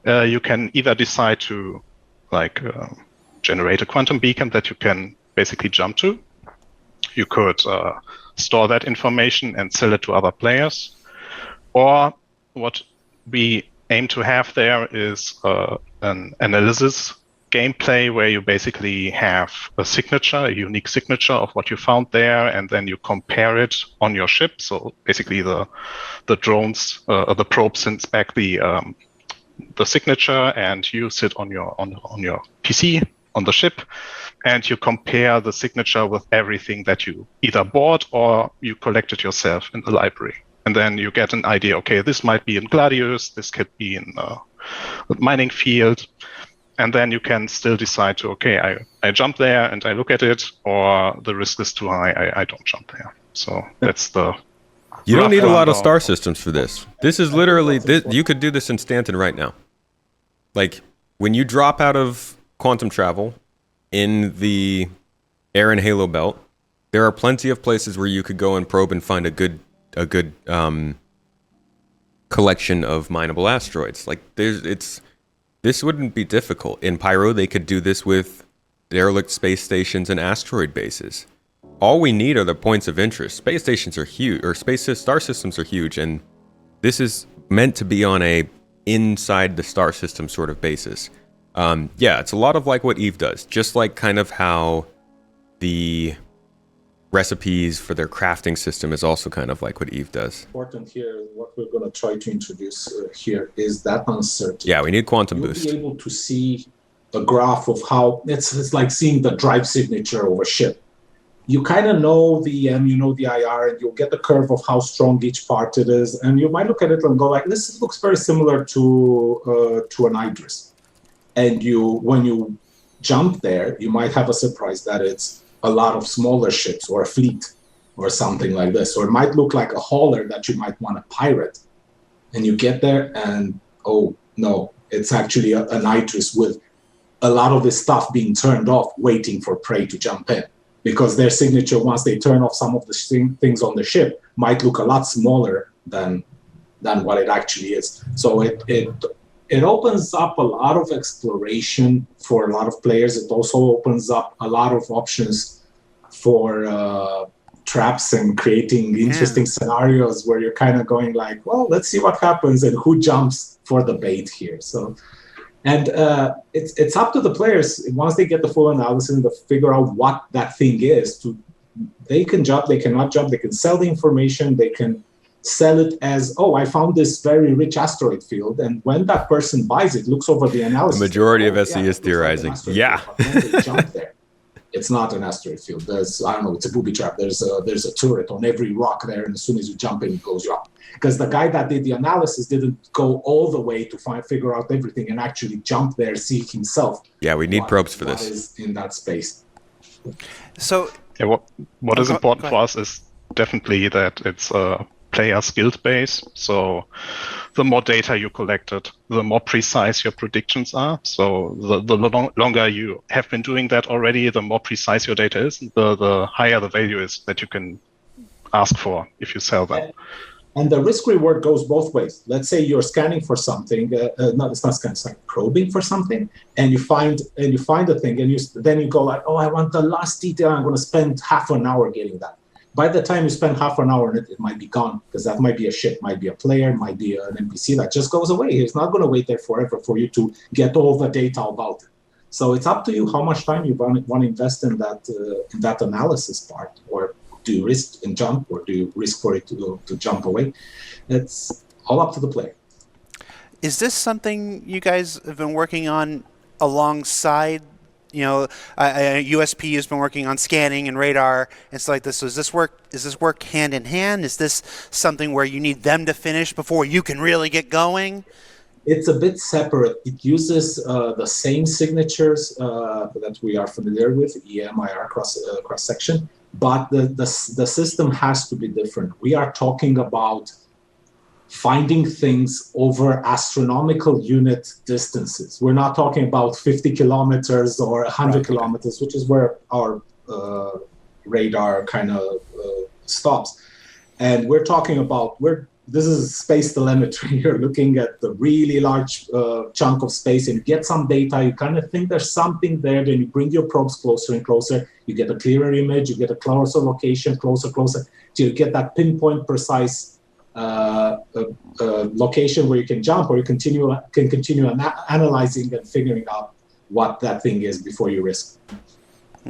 you can either decide to generate a quantum beacon that you can basically jump to. You could store that information and sell it to other players. Or what we aim to have there is an analysis gameplay where you basically have a signature, a unique signature of what you found there, and then you compare it on your ship. So basically the drones, the probe sends back the signature and you sit on your PC on the ship, and you compare the signature with everything that you either bought or you collected yourself in the library. and then you get an idea. Okay, this might be in Gladius. This could be in a mining field. And then you can still decide to, okay, I jump there and I look at it, or the risk is too high, I don't jump there. So that's the... You don't need a lot of star systems for this. This is literally, you could do this in Stanton right now. Like, when you drop out of quantum travel in the Air and Halo belt, there are plenty of places where you could go and probe and find a good collection of mineable asteroids. Like, this wouldn't be difficult. In Pyro, they could do this with derelict space stations and asteroid bases. All we need are the points of interest. Space stations are huge, or star systems are huge, and this is meant to be on a inside the star system sort of basis. Yeah, it's a lot of like what Eve does, just like kind of how the recipes for their crafting system is also kind of like what Eve does. Important here, what we're going to try to introduce here is that uncertainty. Yeah, we need quantum You'll boost. be able to see a graph of how it's like seeing the drive signature of a ship. You kind of know the EM, you know the IR, and you'll get the curve of how strong each part it is, and you might look at it and go like, this looks very similar to an Idris. And when you jump there, you might have a surprise that it's a lot of smaller ships or a fleet or something like this. Or it might look like a hauler that you might want to pirate. And you get there and, oh, no, it's actually an Idris with a lot of this stuff being turned off, waiting for prey to jump in. Because their signature, once they turn off some of the things on the ship, might look a lot smaller than what it actually is. So it opens up a lot of exploration for a lot of players. It also opens up a lot of options for traps and creating interesting scenarios where you're kind of going like, well, let's see what happens and who jumps for the bait here. So, and it's up to the players once they get the full analysis to figure out what that thing is. They can jump, they cannot jump, they can sell the information, they can sell it as, oh, I found this very rich asteroid field, and when that person buys it, looks over the analysis. The majority of SE is theorizing. Yeah. Jump there. It's not an asteroid field. There's, I don't know, it's a booby trap. There's a turret on every rock there, and as soon as you jump in, it blows you up. Because the guy that did the analysis didn't go all the way to figure out everything and actually jump there, see himself. Yeah, we need probes for what this. is in that space. So, yeah, what is important for us is definitely that it's a player skilled base. So the more data you collected, the more precise your predictions are. So the longer you have been doing that already, the more precise your data is, the higher the value is that you can ask for if you sell them. And the risk reward goes both ways. Let's say you're scanning for something, it's not scanning, it's like probing for something, and you find the thing, and then you go like, oh, I want the last detail. I'm going to spend half an hour getting that. By the time you spend half an hour on it, it might be gone, because that might be a ship, might be a player, might be an NPC that just goes away. It's not going to wait there forever for you to get all the data about it. So it's up to you how much time you want to invest in that analysis part, or do you risk and jump, or do you risk for it to jump away? It's all up to the player. Is this something you guys have been working on alongside? You know, USP has been working on scanning and radar and stuff like this. So is this work hand in hand? Is this something where you need them to finish before you can really get going? It's a bit separate. It uses the same signatures that we are familiar with, EM, IR, cross-section, but the system has to be different. We are talking about finding things over astronomical unit distances. We're not talking about 50 kilometers or 100 kilometers, which is where our radar kind of stops. And we're talking about, this is space telemetry. You're looking at the really large chunk of space, and you get some data, you kind of think there's something there, then you bring your probes closer and closer, you get a clearer image, you get a closer location, closer, till you get that pinpoint precise location where you can jump, or you can continue analyzing and figuring out what that thing is before you risk.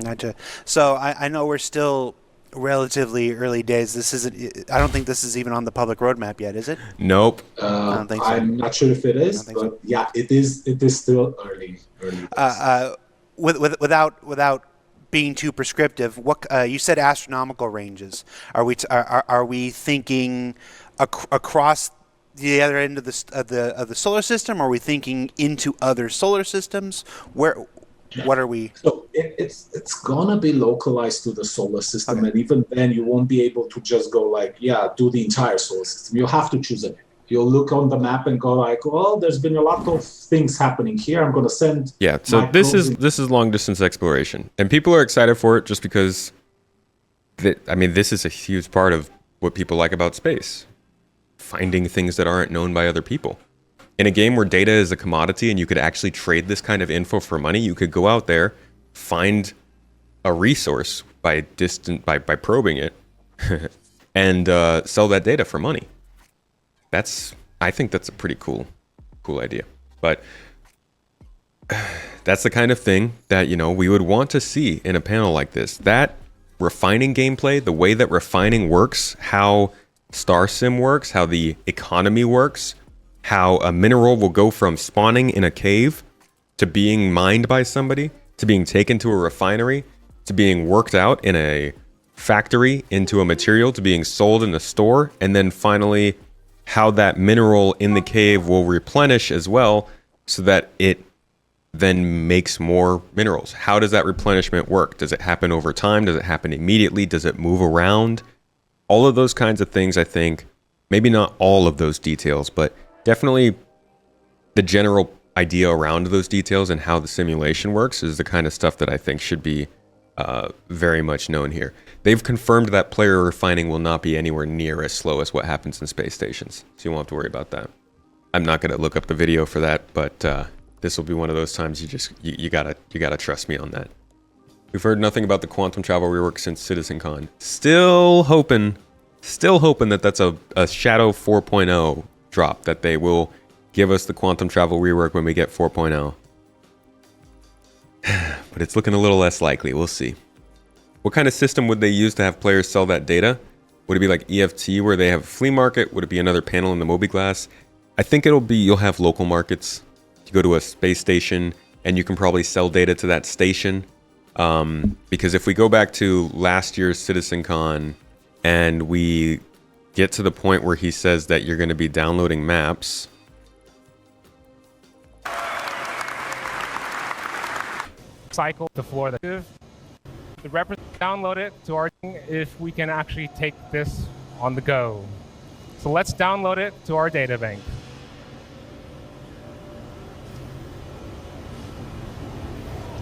Gotcha. So I know we're still relatively early days. This isn't. I don't think this is even on the public roadmap yet, is it? Nope. I don't think so. I'm not sure if it is, but yeah, it is. It is still early. Without being too prescriptive, what you said astronomical ranges. Are we thinking across the other end of the solar system? Or are we thinking into other solar systems? What are we? So it's gonna be localized to the solar system, and even then, you won't be able to just go like, do the entire solar system. You'll have to choose it. You'll look on the map and go like, well, there's been a lot of things happening here. I'm gonna send. Yeah. So this is long distance exploration, and people are excited for it just because. This is a huge part of what people like about space. Finding things that aren't known by other people. In a game where data is a commodity and you could actually trade this kind of info for money, you could go out there, find a resource by probing it, and sell that data for money. I think that's a pretty cool idea. But that's the kind of thing that, we would want to see in a panel like this. That refining gameplay, the way that refining works, how Star Sim works, how the economy works, how a mineral will go from spawning in a cave to being mined by somebody, to being taken to a refinery, to being worked out in a factory into a material, to being sold in a store, and then finally how that mineral in the cave will replenish as well so that it then makes more minerals. How does that replenishment work? Does it happen over time? Does it happen immediately? Does it move around? All of those kinds of things, I think, maybe not all of those details, but definitely the general idea around those details and how the simulation works is the kind of stuff that I think should be very much known here. They've confirmed that player refining will not be anywhere near as slow as what happens in space stations, so you won't have to worry about that. I'm not going to look up the video for that, but this will be one of those times you gotta trust me on that. We've heard nothing about the quantum travel rework since CitizenCon. Still hoping that that's a Shadow 4.0 drop, that they will give us the quantum travel rework when we get 4.0. But it's looking a little less likely. We'll see. What kind of system would they use to have players sell that data? Would it be like EFT where they have a flea market? Would it be another panel in the Mobiglass? I think you'll have local markets. You go to a space station and you can probably sell data to that station. Because if we go back to last year's CitizenCon and we get to the point where he says that you're going to be downloading maps. Cycle the floor that the download it to our thing if we can actually take this on the go. So let's download it to our data bank.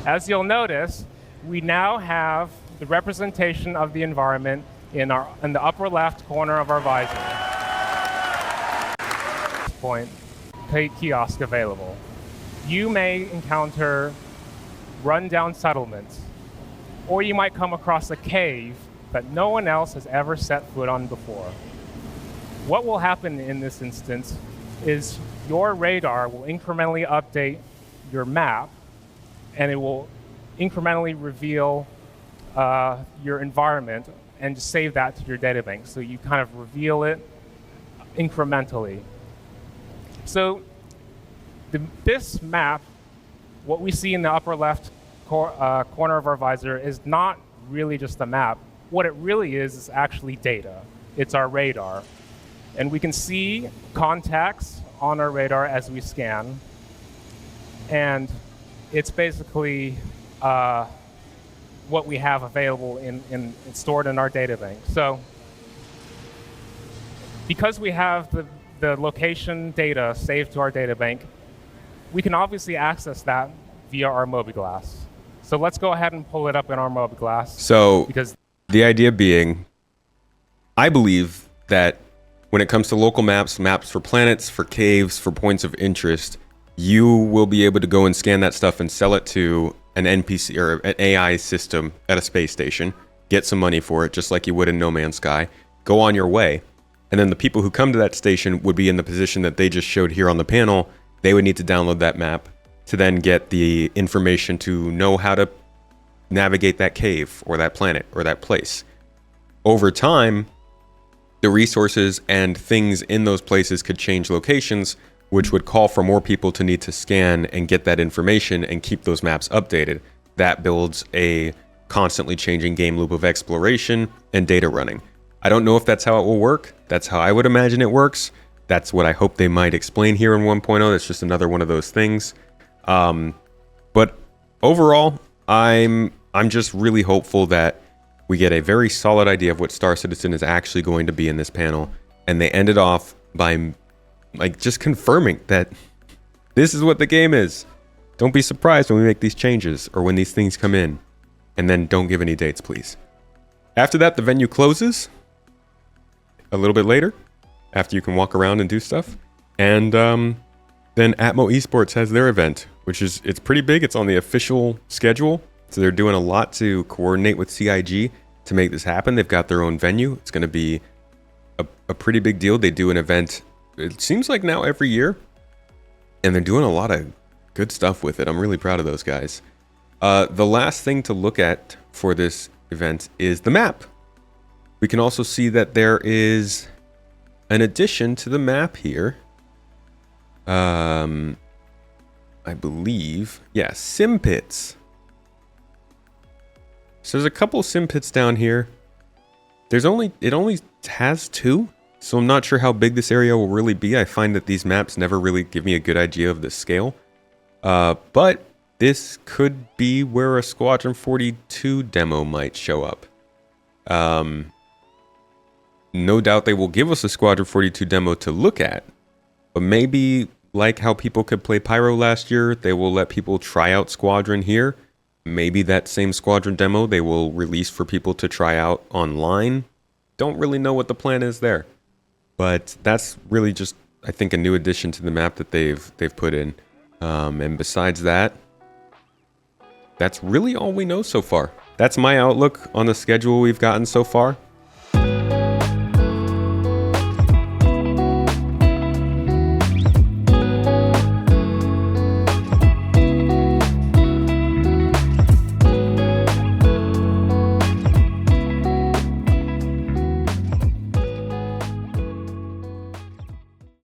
As you'll notice, we now have the representation of the environment in the upper left corner of our visor. Point, kiosk available. You may encounter rundown settlements, or you might come across a cave that no one else has ever set foot on before. What will happen in this instance is your radar will incrementally update your map, and it will incrementally reveal your environment and just save that to your data bank. So you kind of reveal it incrementally. So this map, what we see in the upper left corner of our visor is not really just a map. What it really is actually data. It's our radar. And we can see contacts on our radar as we scan. And it's basically what we have available in stored in our data bank. So because we have the location data saved to our data bank, we can obviously access that via our Mobiglass. So let's go ahead and pull it up in our Mobiglass. So the idea being, I believe that when it comes to local maps for planets, for caves, for points of interest, you will be able to go and scan that stuff and sell it to an NPC or an AI system at a space station, get some money for it, just like you would in No Man's Sky, go on your way. And then the people who come to that station would be in the position that they just showed here on the panel. They would need to download that map to then get the information to know how to navigate that cave or that planet or that place. Over time, the resources and things in those places could change locations, which would call for more people to need to scan and get that information and keep those maps updated. That builds a constantly changing game loop of exploration and data running. I don't know if that's how it will work. That's how I would imagine it works. That's what I hope they might explain here in 1.0. That's just another one of those things. But overall, I'm just really hopeful that we get a very solid idea of what Star Citizen is actually going to be in this panel, and they ended off by like just confirming that this is what the game is. Don't be surprised when we make these changes or when these things come in, and then don't give any dates, please. After that, the venue closes a little bit later, after you can walk around and do stuff, and then Atmo Esports has their event, which is, it's pretty big. It's on the official schedule, so they're doing a lot to coordinate with CIG to make this happen. They've got their own venue. It's going to be a pretty big deal. They do an event, it seems like now every year, and they're doing a lot of good stuff with it. I'm really proud of those guys. The last thing to look at for this event is the map. We can also see that there is an addition to the map here. I believe, yeah, sim pits. So there's a couple sim pits down here. It only has 2, so I'm not sure how big this area will really be. I find that these maps never really give me a good idea of the scale. But this could be where a Squadron 42 demo might show up. No doubt they will give us a Squadron 42 demo to look at, but maybe like how people could play Pyro last year, they will let people try out Squadron here. Maybe that same Squadron demo they will release for people to try out online. Don't really know what the plan is there, but that's really just, I think, a new addition to the map that they've put in. And besides that, that's really all we know so far. That's my outlook on the schedule we've gotten so far.